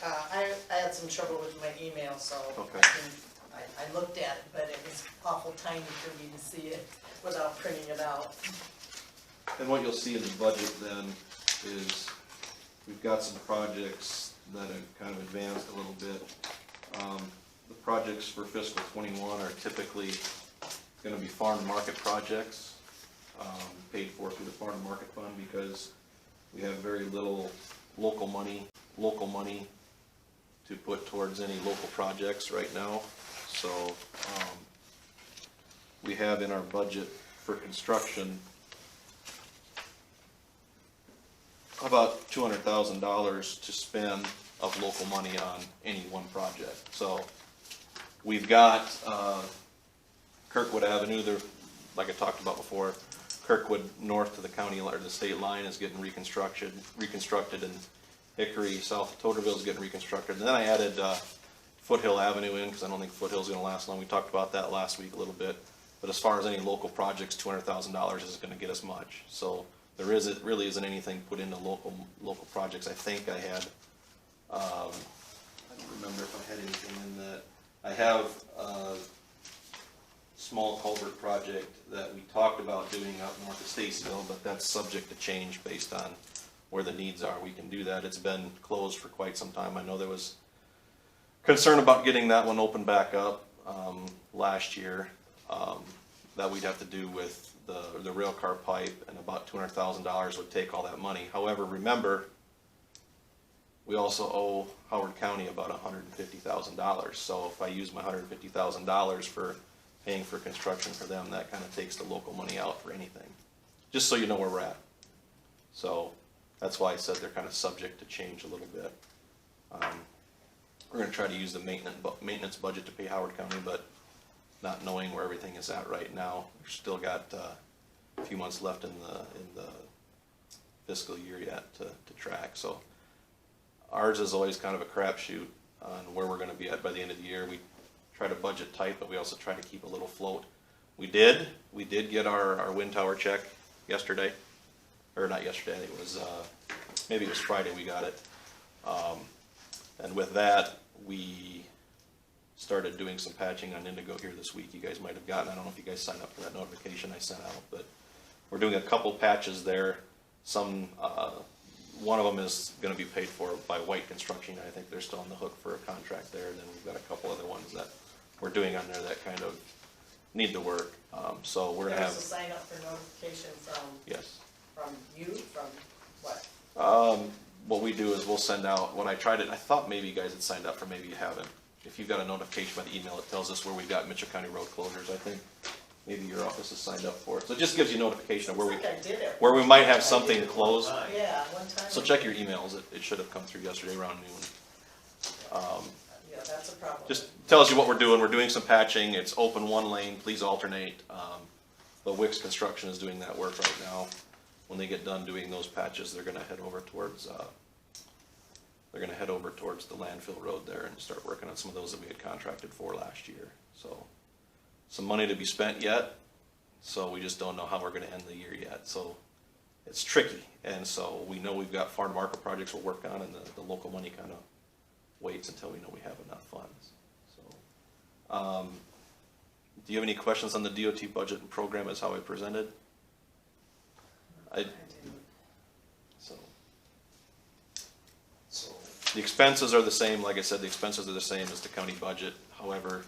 I had some trouble with my email, so Okay. I looked at it, but it was awful tiny for me to see it without printing it out. And what you'll see in the budget then is we've got some projects that have kind of advanced a little bit. The projects for fiscal '21 are typically gonna be farm to market projects, paid for through the farm to market fund because we have very little local money to put towards any local projects right now. So, we have in our budget for construction about $200,000 to spend of local money on any one project. So we've got Kirkwood Avenue, there, like I talked about before, Kirkwood north to the county or the state line is getting reconstructed, and Hickory south of Totterville is getting reconstructed. And then I added Foothill Avenue in because I don't think Foothill's going to last long. We talked about that last week a little bit. But as far as any local projects, $200,000 isn't going to get us much. So there really isn't anything put into local projects. I think I had, I don't remember if I had anything in that. I have a small culvert project that we talked about doing up north of Stacyville, but that's subject to change based on where the needs are. We can do that. It's been closed for quite some time. I know there was concern about getting that one opened back up last year. That we'd have to do with the rail car pipe, and about $200,000 would take all that money. However, remember, we also owe Howard County about $150,000. So if I use my $150,000 for paying for construction for them, that kind of takes the local money out for anything. Just so you know where we're at. So that's why I said they're kind of subject to change a little bit. We're going to try to use the maintenance budget to pay Howard County, but not knowing where everything is at right now. We've still got a few months left in the fiscal year yet to track. So ours is always kind of a crapshoot on where we're going to be at by the end of the year. We try to budget tight, but we also try to keep a little float. We did get our wind tower check yesterday, or not yesterday. It was maybe it was Friday we got it, and with that we started doing some patching on Indigo here this week. You guys might have gotten, I don't know if you guys signed up for that notification I sent out, but we're doing a couple patches there. Some, one of them is going to be paid for by White Construction. I think they're still on the hook for a contract there. And then we've got a couple other ones that we're doing on there that kind of need to work. So we're going to have. There's a sign up for notification from. Yes. From you, from what? What we do is we'll send out, when I tried it, I thought maybe you guys had signed up for, maybe you haven't. If you've got a notification by the email, it tells us where we've got Mitchell County road closures. I think maybe your office is signed up for it. So it just gives you notification of where we might have something closed. Yeah, one time. So check your emails. It should have come through yesterday around noon. Yeah, that's a problem. Just tells you what we're doing. We're doing some patching. It's open one lane. Please alternate. The Wix Construction is doing that work right now. When they get done doing those patches, they're going to head over towards the landfill road there and start working on some of those that we had contracted for last year. So some money to be spent yet, so we just don't know how we're going to end the year yet. So it's tricky, and so we know we've got farm to market projects we'll work on, and the local money kind of waits until we know we have enough funds. So do you have any questions on the DOT budget and program as how I presented? So the expenses are the same. Like I said, the expenses are the same as the county budget. However,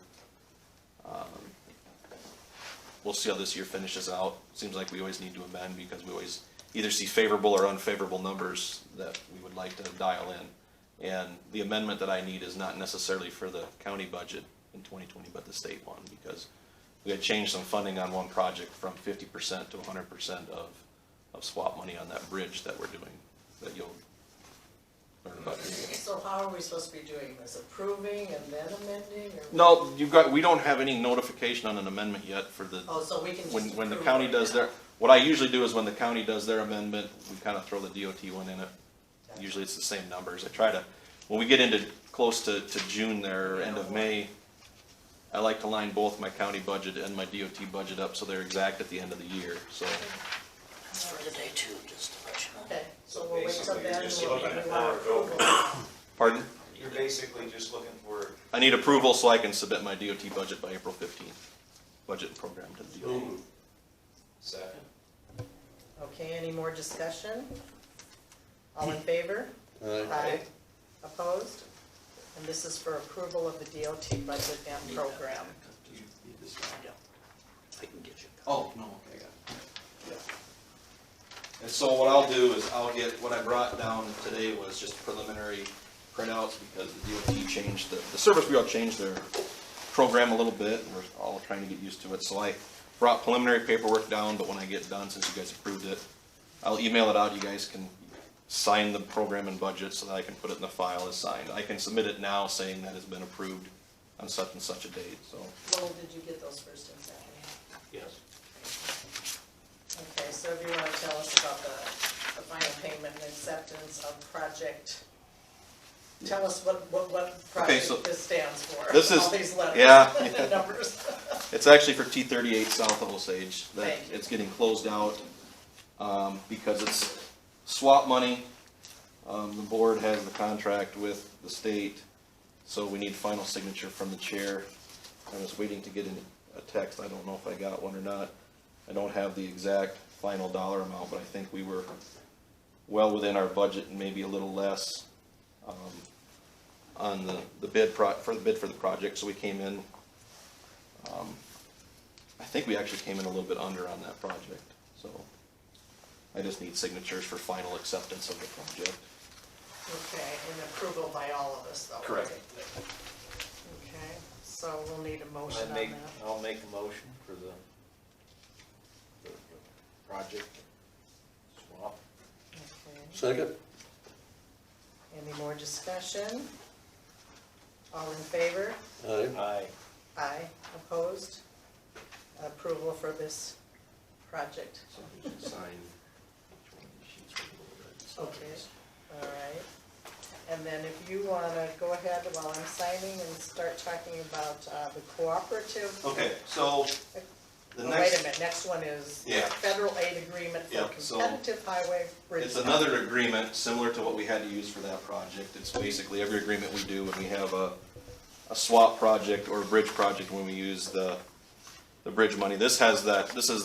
we'll see how this year finishes out. Seems like we always need to amend because we always either see favorable or unfavorable numbers that we would like to dial in. And the amendment that I need is not necessarily for the county budget in 2020, but the state one, because we had changed some funding on one project from 50% to 100% of swap money on that bridge that we're doing, that you'll learn about. So how are we supposed to be doing this? Approving and then amending? Or No, we don't have any notification on an amendment yet for the. Oh, so we can just when the approve county right does now. their, what I usually do is when the county does their amendment, we kind of throw the DOT one in it. Usually it's the same numbers. I try to, when we get into close to June there, end of May, I like to line both my county budget and my DOT budget up so they're exact at the end of the year, so. For today too, just to let you know. Okay, so we'll wait till then. Basically, you're just We'll looking give at you our our approval. Pardon? You're basically just looking for, I need approval so I can submit my DOT budget by April 15th. Budget and program to the DOT. second? Okay, any more discussion? All in favor? Aye. Opposed? And this is for approval of the DOT budget and program. Do you need this one? Yeah. I can get you. Oh, no, okay, I got it. Yeah. And so what I'll do is I'll get, what I brought down today was just preliminary printouts because the DOT changed, the Service Bureau changed their program a little bit, and we're all trying to get used to it. So I brought preliminary paperwork down, but when I get done, since you guys approved it, I'll email it out. You guys can sign the program and budget so that I can put it in the file as signed. I can submit it now saying that it's been approved on such and such a date, so. Lowell, did you get those first and second? Yes. Okay, so if you want to tell us about the final payment and acceptance of project, tell us what Okay, so project this stands for. this is- all these letters yeah. and numbers. It's actually for T38 south of Osage. That Thank you. it's getting closed out because it's swap money. The board has the contract with the state, so we need final signature from the chair. I was waiting to get a text. I don't know if I got one or not. I don't have the exact final dollar amount, but I think we were well within our budget and maybe a little less on the bid for the project. So we came in. I think we actually came in a little bit under on that project. So I just need signatures for final acceptance of the project. Okay, and approval by all of us though. Correct. Okay, so we'll need a motion on that. I'll make a motion for the project swap. Okay. Second? Any more discussion? All in favor? Aye. Aye. Aye. Opposed? Approval for this project. So you should sign each one of these sheets with a little red stuff. Okay, all right. And then if you want to go ahead while I'm signing and start talking about the cooperative. Okay, so the Oh, next. wait a minute, next one is Yeah. federal aid agreement for Yep, so competitive highway bridge. It's another agreement similar to what we had to use for that project. It's basically every agreement we do when we have a swap project or a bridge project when we use the bridge money. This is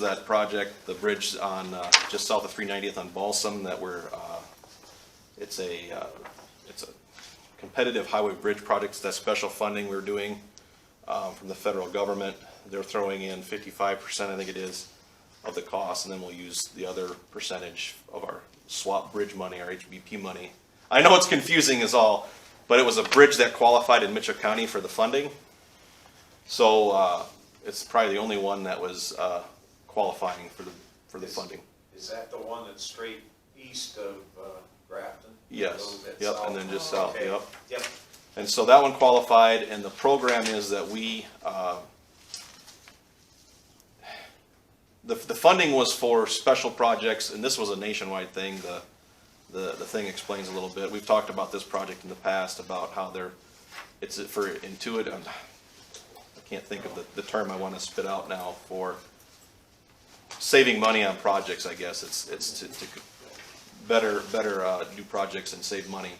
that project, the bridge on, just south of 390th on Balsam that it's a competitive highway bridge project. It's that special funding we're doing, from the federal government. They're throwing in 55%, I think it is, of the cost, and then we'll use the other percentage of our swap bridge money, our HBP money. I know it's confusing as all, but it was a bridge that qualified in Mitchell County for the funding. So, it's probably the only one that was, qualifying for the funding. Is that the one that's straight east of Grafton? A Yes, little bit yep, south? and then just south, Okay. yep. Yep. And so that one qualified, and the program is that we, the funding was for special projects, and this was a nationwide thing. The thing explains a little bit. We've talked about this project in the past, about how it's for intuitive, I can't think of the term I want to spit out now, for saving money on projects, I guess. It's to better do projects and save money.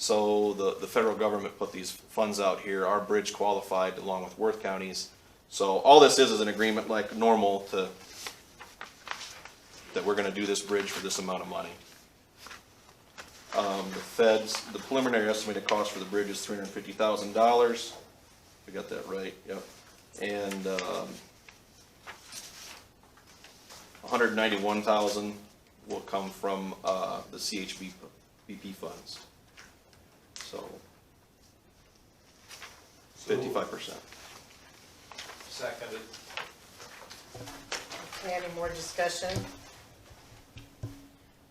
So the federal government put these funds out here. Our bridge qualified along with Worth counties. So all this is an agreement like normal that we're gonna do this bridge for this amount of money. The preliminary estimated cost for the bridge is $350,000. I got that right, yep. And, $191,000 will come from, the CHBP funds. So, 55%. Seconded. Okay, any more discussion?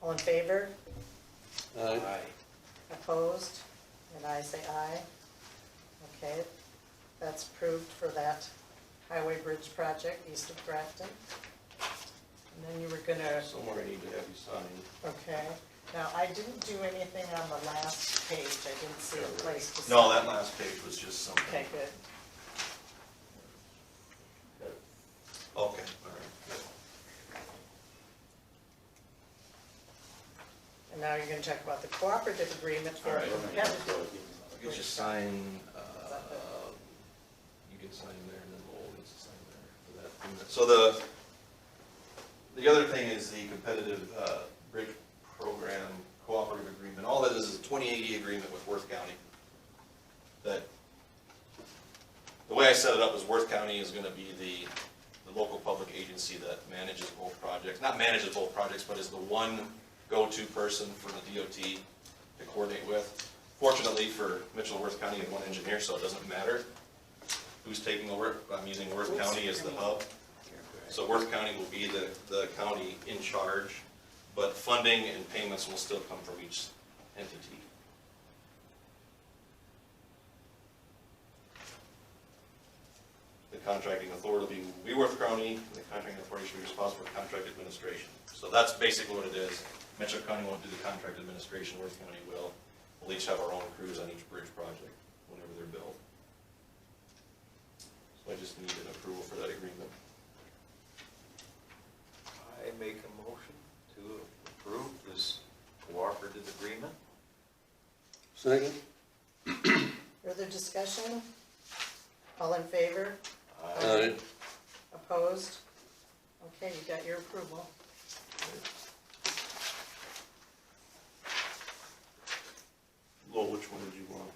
All in favor? Aye. Opposed? And I say aye. Okay, that's approved for that highway bridge project east of Grafton. And then you were gonna, Somewhere I need to have you sign. okay, now I didn't do anything on the last page, I didn't see a place to sign. No, that last page was just something. Okay, good. Okay, all right, good. And now you're gonna talk about the cooperative agreement for All right. competitive. I guess you sign, you can sign there and then Lowell needs to sign there for that. So the other thing is the competitive, bridge program cooperative agreement. All that is a 2080 agreement with Worth County. That, the way I set it up is Worth County is gonna be the local public agency that manages both projects. Not manages both projects, but is the one go-to person for the DOT to coordinate with. Fortunately for Mitchell, Worth County had one engineer, so it doesn't matter who's taking over. I'm using Worth County as the hub. So Worth County will be the county in charge, but funding and payments will still come from each entity. The contracting authority will be Worth County, and the contracting authority should be responsible for contract administration. So that's basically what it is. Mitchell County won't do the contract administration, Worth County will. We'll each have our own crews on each bridge project whenever they're built. So I just need an approval for that agreement. I make a motion to approve this cooperative agreement. Second? Further discussion? All in favor? Aye. Opposed? Okay, you got your approval. Lowell, which one did you want?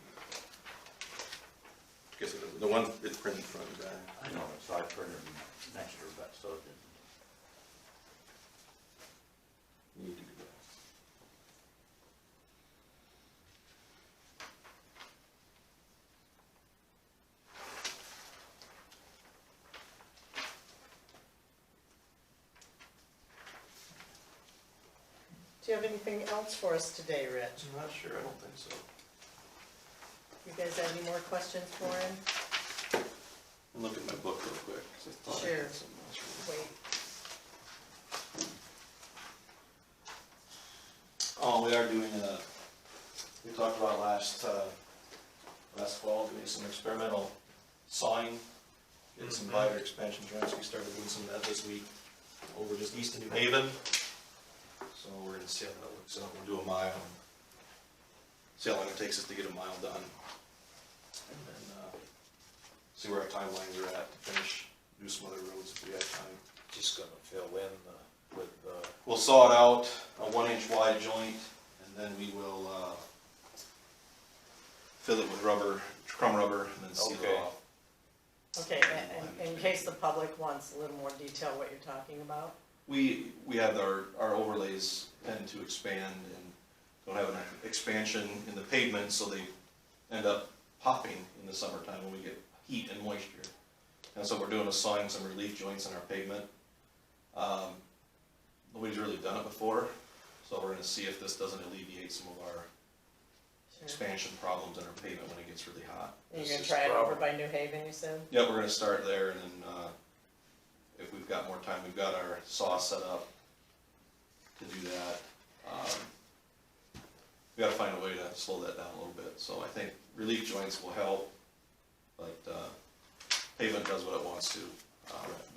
Guess the one that's printed front and back. I know, so I printed them next to her, but so it didn't. You need to do that. Do you have anything else for us today, Rich? I'm not sure, I don't think so. You guys have any more questions for him? I'll look at my book real quick, 'cause I thought I Sure. had something else for you. Wait. Oh, we are doing we talked about last fall, doing some experimental sawing, getting some binder expansion joints. We started doing some of that this week over just east of New Haven. So we're gonna see how that looks out. We'll do a mile. See how long it takes us to get a mile done. And then, see where our timelines are at to finish, do some other roads if we have time. Just gonna fill in with, We'll saw it out, a 1-inch wide joint, and then we will, fill it with rubber, crumb rubber, and then seal it Okay. off. Okay, and in case the public wants a little more detail what you're talking about? We have our overlays tend to expand and don't have an expansion in the pavement, so they end up popping in the summertime when we get heat and moisture. And so we're doing sawing some relief joints in our pavement. Nobody's really done it before, so we're gonna see if this doesn't alleviate some of our expansion problems in our pavement when it gets really hot. You're gonna try it over by New Haven, you said? Yeah, we're gonna start there, and then, if we've got more time, we've got our saw set up to do that. We gotta find a way to slow that down a little bit, so I think relief joints will help, but, pavement does what it wants to,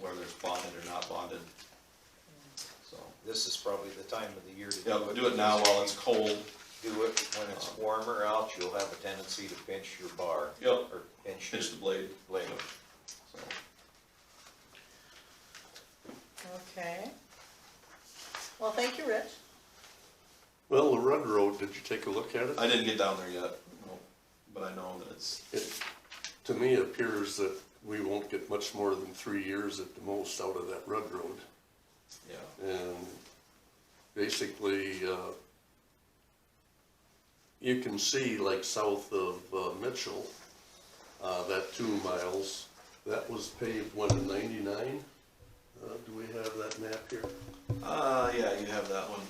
whether it's bonded or not bonded, so. this is probably the time of the year to do Yeah, it. we'll do it now while it's cold. Do it when it's warmer out, you'll have a tendency to pinch your bar. Yep. Or pinch Pinch the your blade. blade. So, Okay. Well, thank you, Rich. Well, the Rudd Road, did you take a look at it? I didn't get down there yet, no, but I know that it's, It, to me, appears that we won't get much more than 3 years at the most out of that Rudd Road. yeah. And basically, you can see like south of Mitchell, that 2 miles, that was paved when in 99? Do we have that map here? Yeah, you have that one,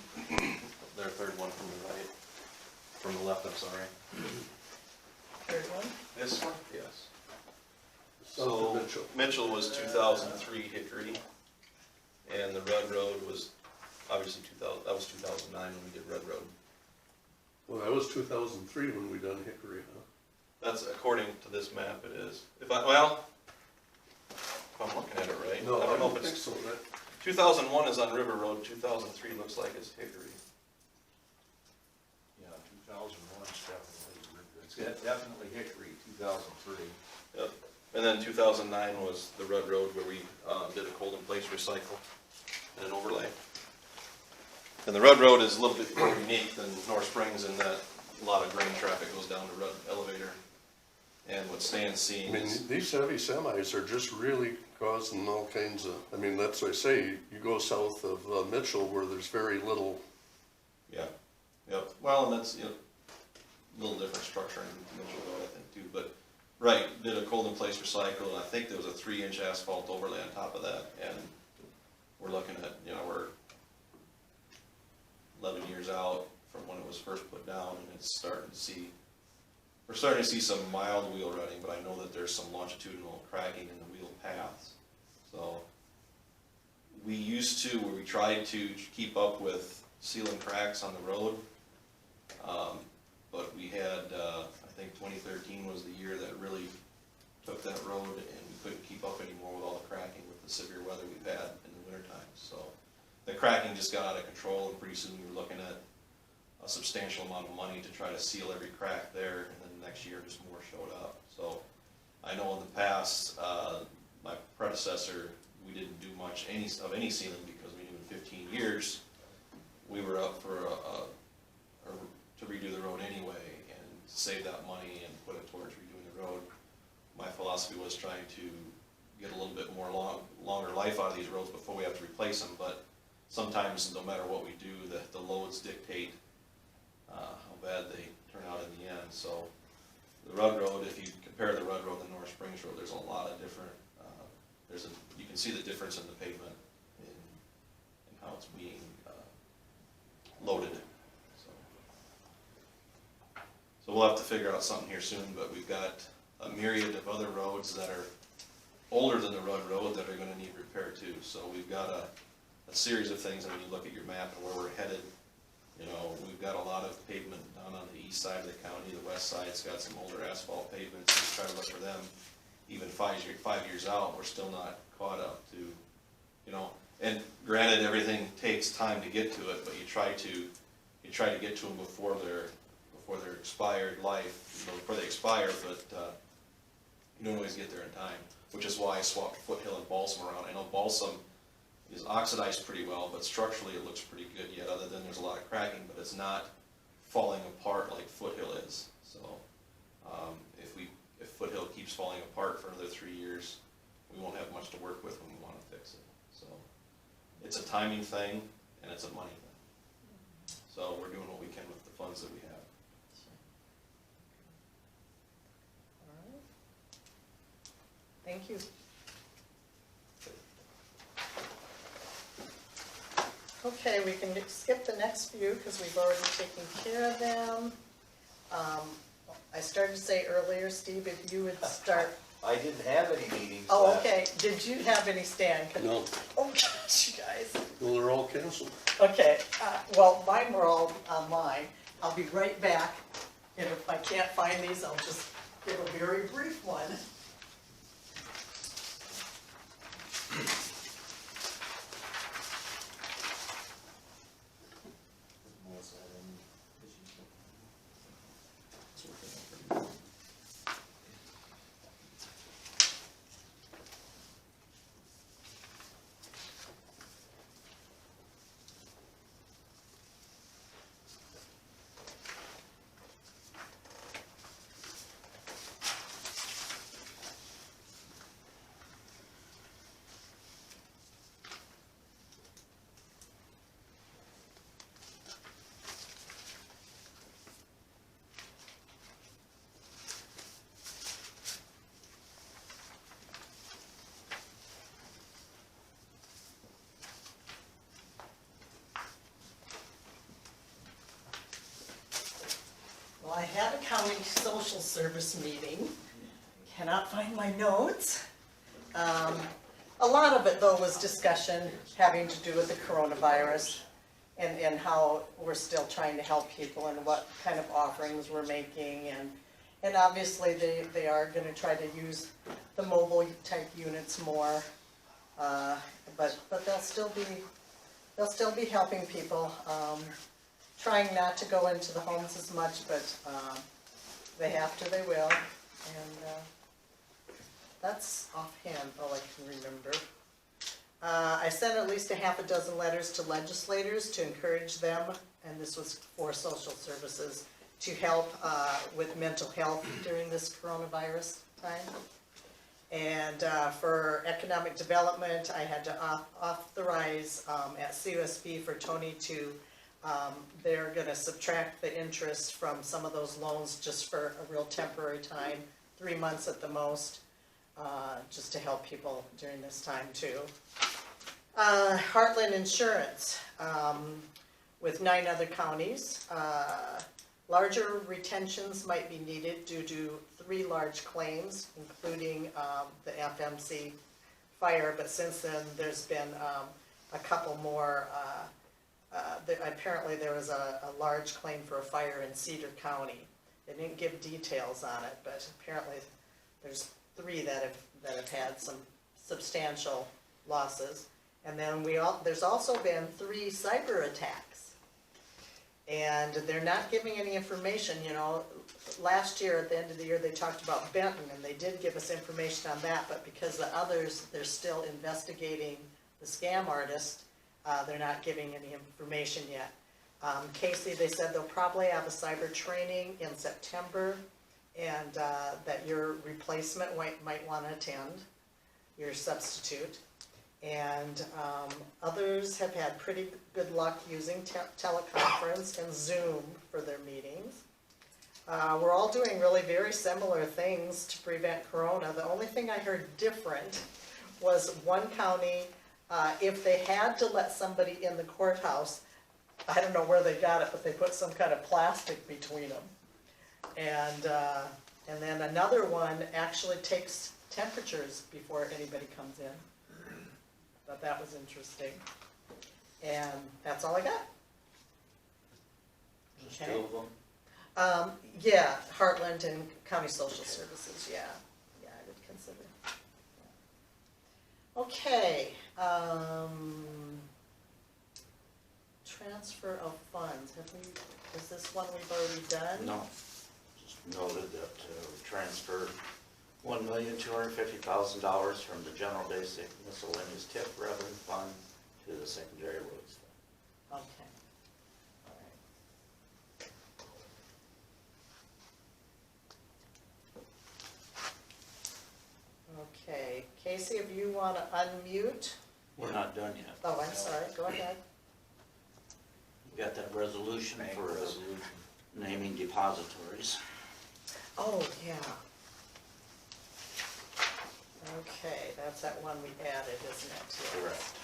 their third one from the right, from the left, I'm sorry. Third one? This one? Yes. South of So, Mitchell. Mitchell was 2003 Hickory, and the Rudd Road was obviously 2000, that was 2009 when we did Rudd Road. Well, that was 2003 when we done Hickory, huh? That's, according to this map, it is. If I'm looking at it right. No, I know don't if think it's, so. That, 2001 is on River Road, 2003 looks like it's Hickory. Yeah, 2001 is definitely, it's It's definitely Hickory, 2003. Yep. And then 2009 was the Rudd Road where we did a cold in place recycle and an overlay. And the Rudd Road is a little bit more unique than North Springs in that a lot of grain traffic goes down the Rudd elevator. And what Stan's I seeing mean, is, these heavy semis are just really causing all kinds of, I mean, that's what I say, you go south of Mitchell where there's very little. yeah, yep. Well, and that's, a little different structure in Mitchell Road, I think, too. But, right, did a cold in place recycle, and I think there was a 3-inch asphalt overlay on top of that. And we're looking at, we're 11 years out from when it was first put down, and we're starting to see some mild wheel rutting, but I know that there's some longitudinal cracking in the wheel paths. So we tried to keep up with sealing cracks on the road, but we had, I think 2013 was the year that really took that road, and we couldn't keep up anymore with all the cracking with the severe weather we've had in the wintertime. So the cracking just got out of control, and pretty soon we were looking at a substantial amount of money to try to seal every crack there, and then next year just more showed up. So I know in the past, my predecessor, we didn't do much of any sealing because we knew in 15 years we were up for to redo the road anyway and save that money and put it towards redoing the road. My philosophy was trying to get a little bit more longer life out of these roads before we have to replace them, but sometimes no matter what we do, the loads dictate how bad they turn out in the end. So the Rudd Road, if you compare the Rudd Road and the North Springs Road, there's a lot of different, you can see the difference in the pavement in how it's being loaded. So we'll have to figure out something here soon, but we've got a myriad of other roads that are older than the Rudd Road that are gonna need repair too. So we've got a series of things, and when you look at your map and where we're headed, we've got a lot of pavement down on the east side of the county. The west side's got some older asphalt pavements. We try to look for them. Even 5 years out, we're still not caught up to, and granted, everything takes time to get to it, but you try to get to them before their expired life, before they expire, but you don't always get there in time, which is why I swapped Foothill and Balsam around. I know Balsam is oxidized pretty well, but structurally it looks pretty good yet, other than there's a lot of cracking, but it's not falling apart like Foothill is. So if Foothill keeps falling apart for another 3 years, we won't have much to work with when we want to fix it. So it's a timing thing, and it's a money thing. So we're doing what we can with the funds that we have. All right. Thank you. Okay, we can skip the next few because we've already taken care of them. I started to say earlier, Steve, if you would start. I didn't have any meetings Oh, last. okay. Did you have any, Stan? No, Oh, gosh, you guys. well, they're all canceled. Okay, well, mine were all online. I'll be right back, and if I can't find these, I'll just give a very brief one. Well, I had a county social service meeting, cannot find my notes. A lot of it though was discussion having to do with the coronavirus and how we're still trying to help people and what kind of offerings we're making, and obviously they are gonna try to use the mobile type units more, but they'll still be helping people. Trying not to go into the homes as much, but they have to, they will, and, that's offhand all I can remember. I sent at least a half a dozen letters to legislators to encourage them, and this was for social services, to help with mental health during this coronavirus time. And for economic development, I had to authorize at CUSB for Tony to, they're gonna subtract the interest from some of those loans just for a real temporary time, 3 months at the most, just to help people during this time too. Heartland Insurance, with 9 other counties. Larger retentions might be needed due to 3 large claims, including the FMC fire, but since then, there's been a couple more. Apparently there was a large claim for a fire in Cedar County. They didn't give details on it, but apparently there's 3 that have had some substantial losses. And then there's also been 3 cyber attacks. And they're not giving any information, you know. Last year, at the end of the year, they talked about Benton, and they did give us information on that, but because the others, they're still investigating the scam artist, they're not giving any information yet. Casey, they said they'll probably have a cyber training in September, and that your replacement might want to attend, your substitute. And others have had pretty good luck using teleconference and Zoom for their meetings. We're all doing really very similar things to prevent corona. The only thing I heard different was one county, if they had to let somebody in the courthouse, I don't know where they got it, but they put some kind of plastic between them. And then another one actually takes temperatures before anybody comes in. Thought that was interesting. And that's all I got. Just Okay. 2 of them? Yeah, Heartland and County Social Services, yeah. Yeah, I would consider. Okay, transfer of funds, is this one we've already done? No, just noted that we transferred $1,250,000 from the general basic miscellaneous TIP revenue fund to the secondary roads fund. Okay, all right. Okay, Casey, if you want to unmute. We're not done yet. Oh, I'm sorry, go ahead. You got that resolution Bank for resolution. naming depositories. Oh, yeah. Okay, that's that one we added, isn't it? Yes. Correct.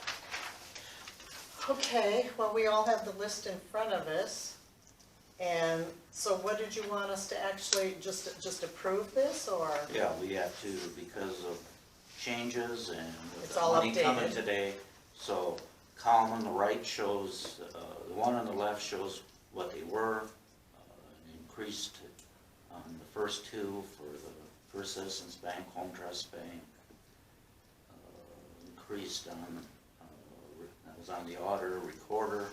Okay, well, we all have the list in front of us. And so what did you want us to actually just approve this, or? Yeah, we have to, because of changes and with It's the all money coming updated. today. So column on the right shows, the one on the left shows what they were, increased on the first 2 for the First Citizens Bank, Home Trust Bank, increased on, that was on the auditor, recorder,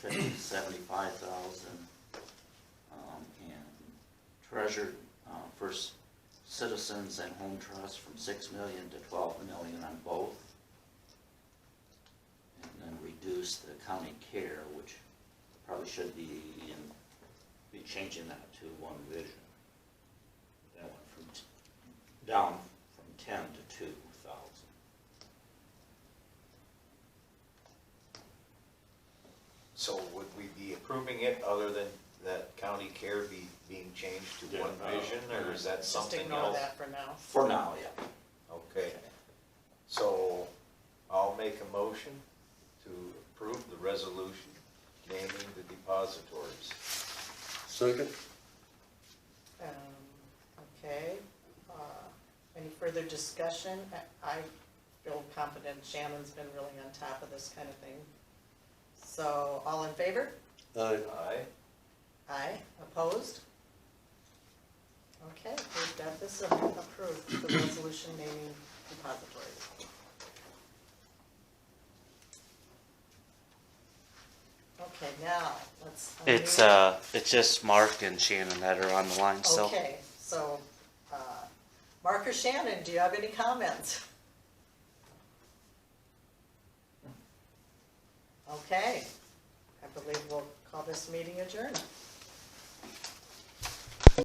from 50 to 75,000, and treasurer, First Citizens and Home Trust from 6 million to 12 million on both, and then reduced the county care, which probably should be changing that to one vision. That went down from 10 to 2,000. So would we be approving it other than that county care being changed to Yeah, one vision, or is that Just something ignore else? that for now. For now, yeah. Okay, so I'll make a motion to approve the resolution naming the depositories. Second? Okay, any further discussion? I feel confident Shannon's been really on top of this kind of thing. So, all in favor? Aye. Aye. Aye, opposed? Okay, we've got this approved, the resolution naming depositories. Okay, now, let's. It's just Mark and Shannon that are on the line still. Okay, so, Mark or Shannon, do you have any comments? Okay, I believe we'll call this meeting adjourned.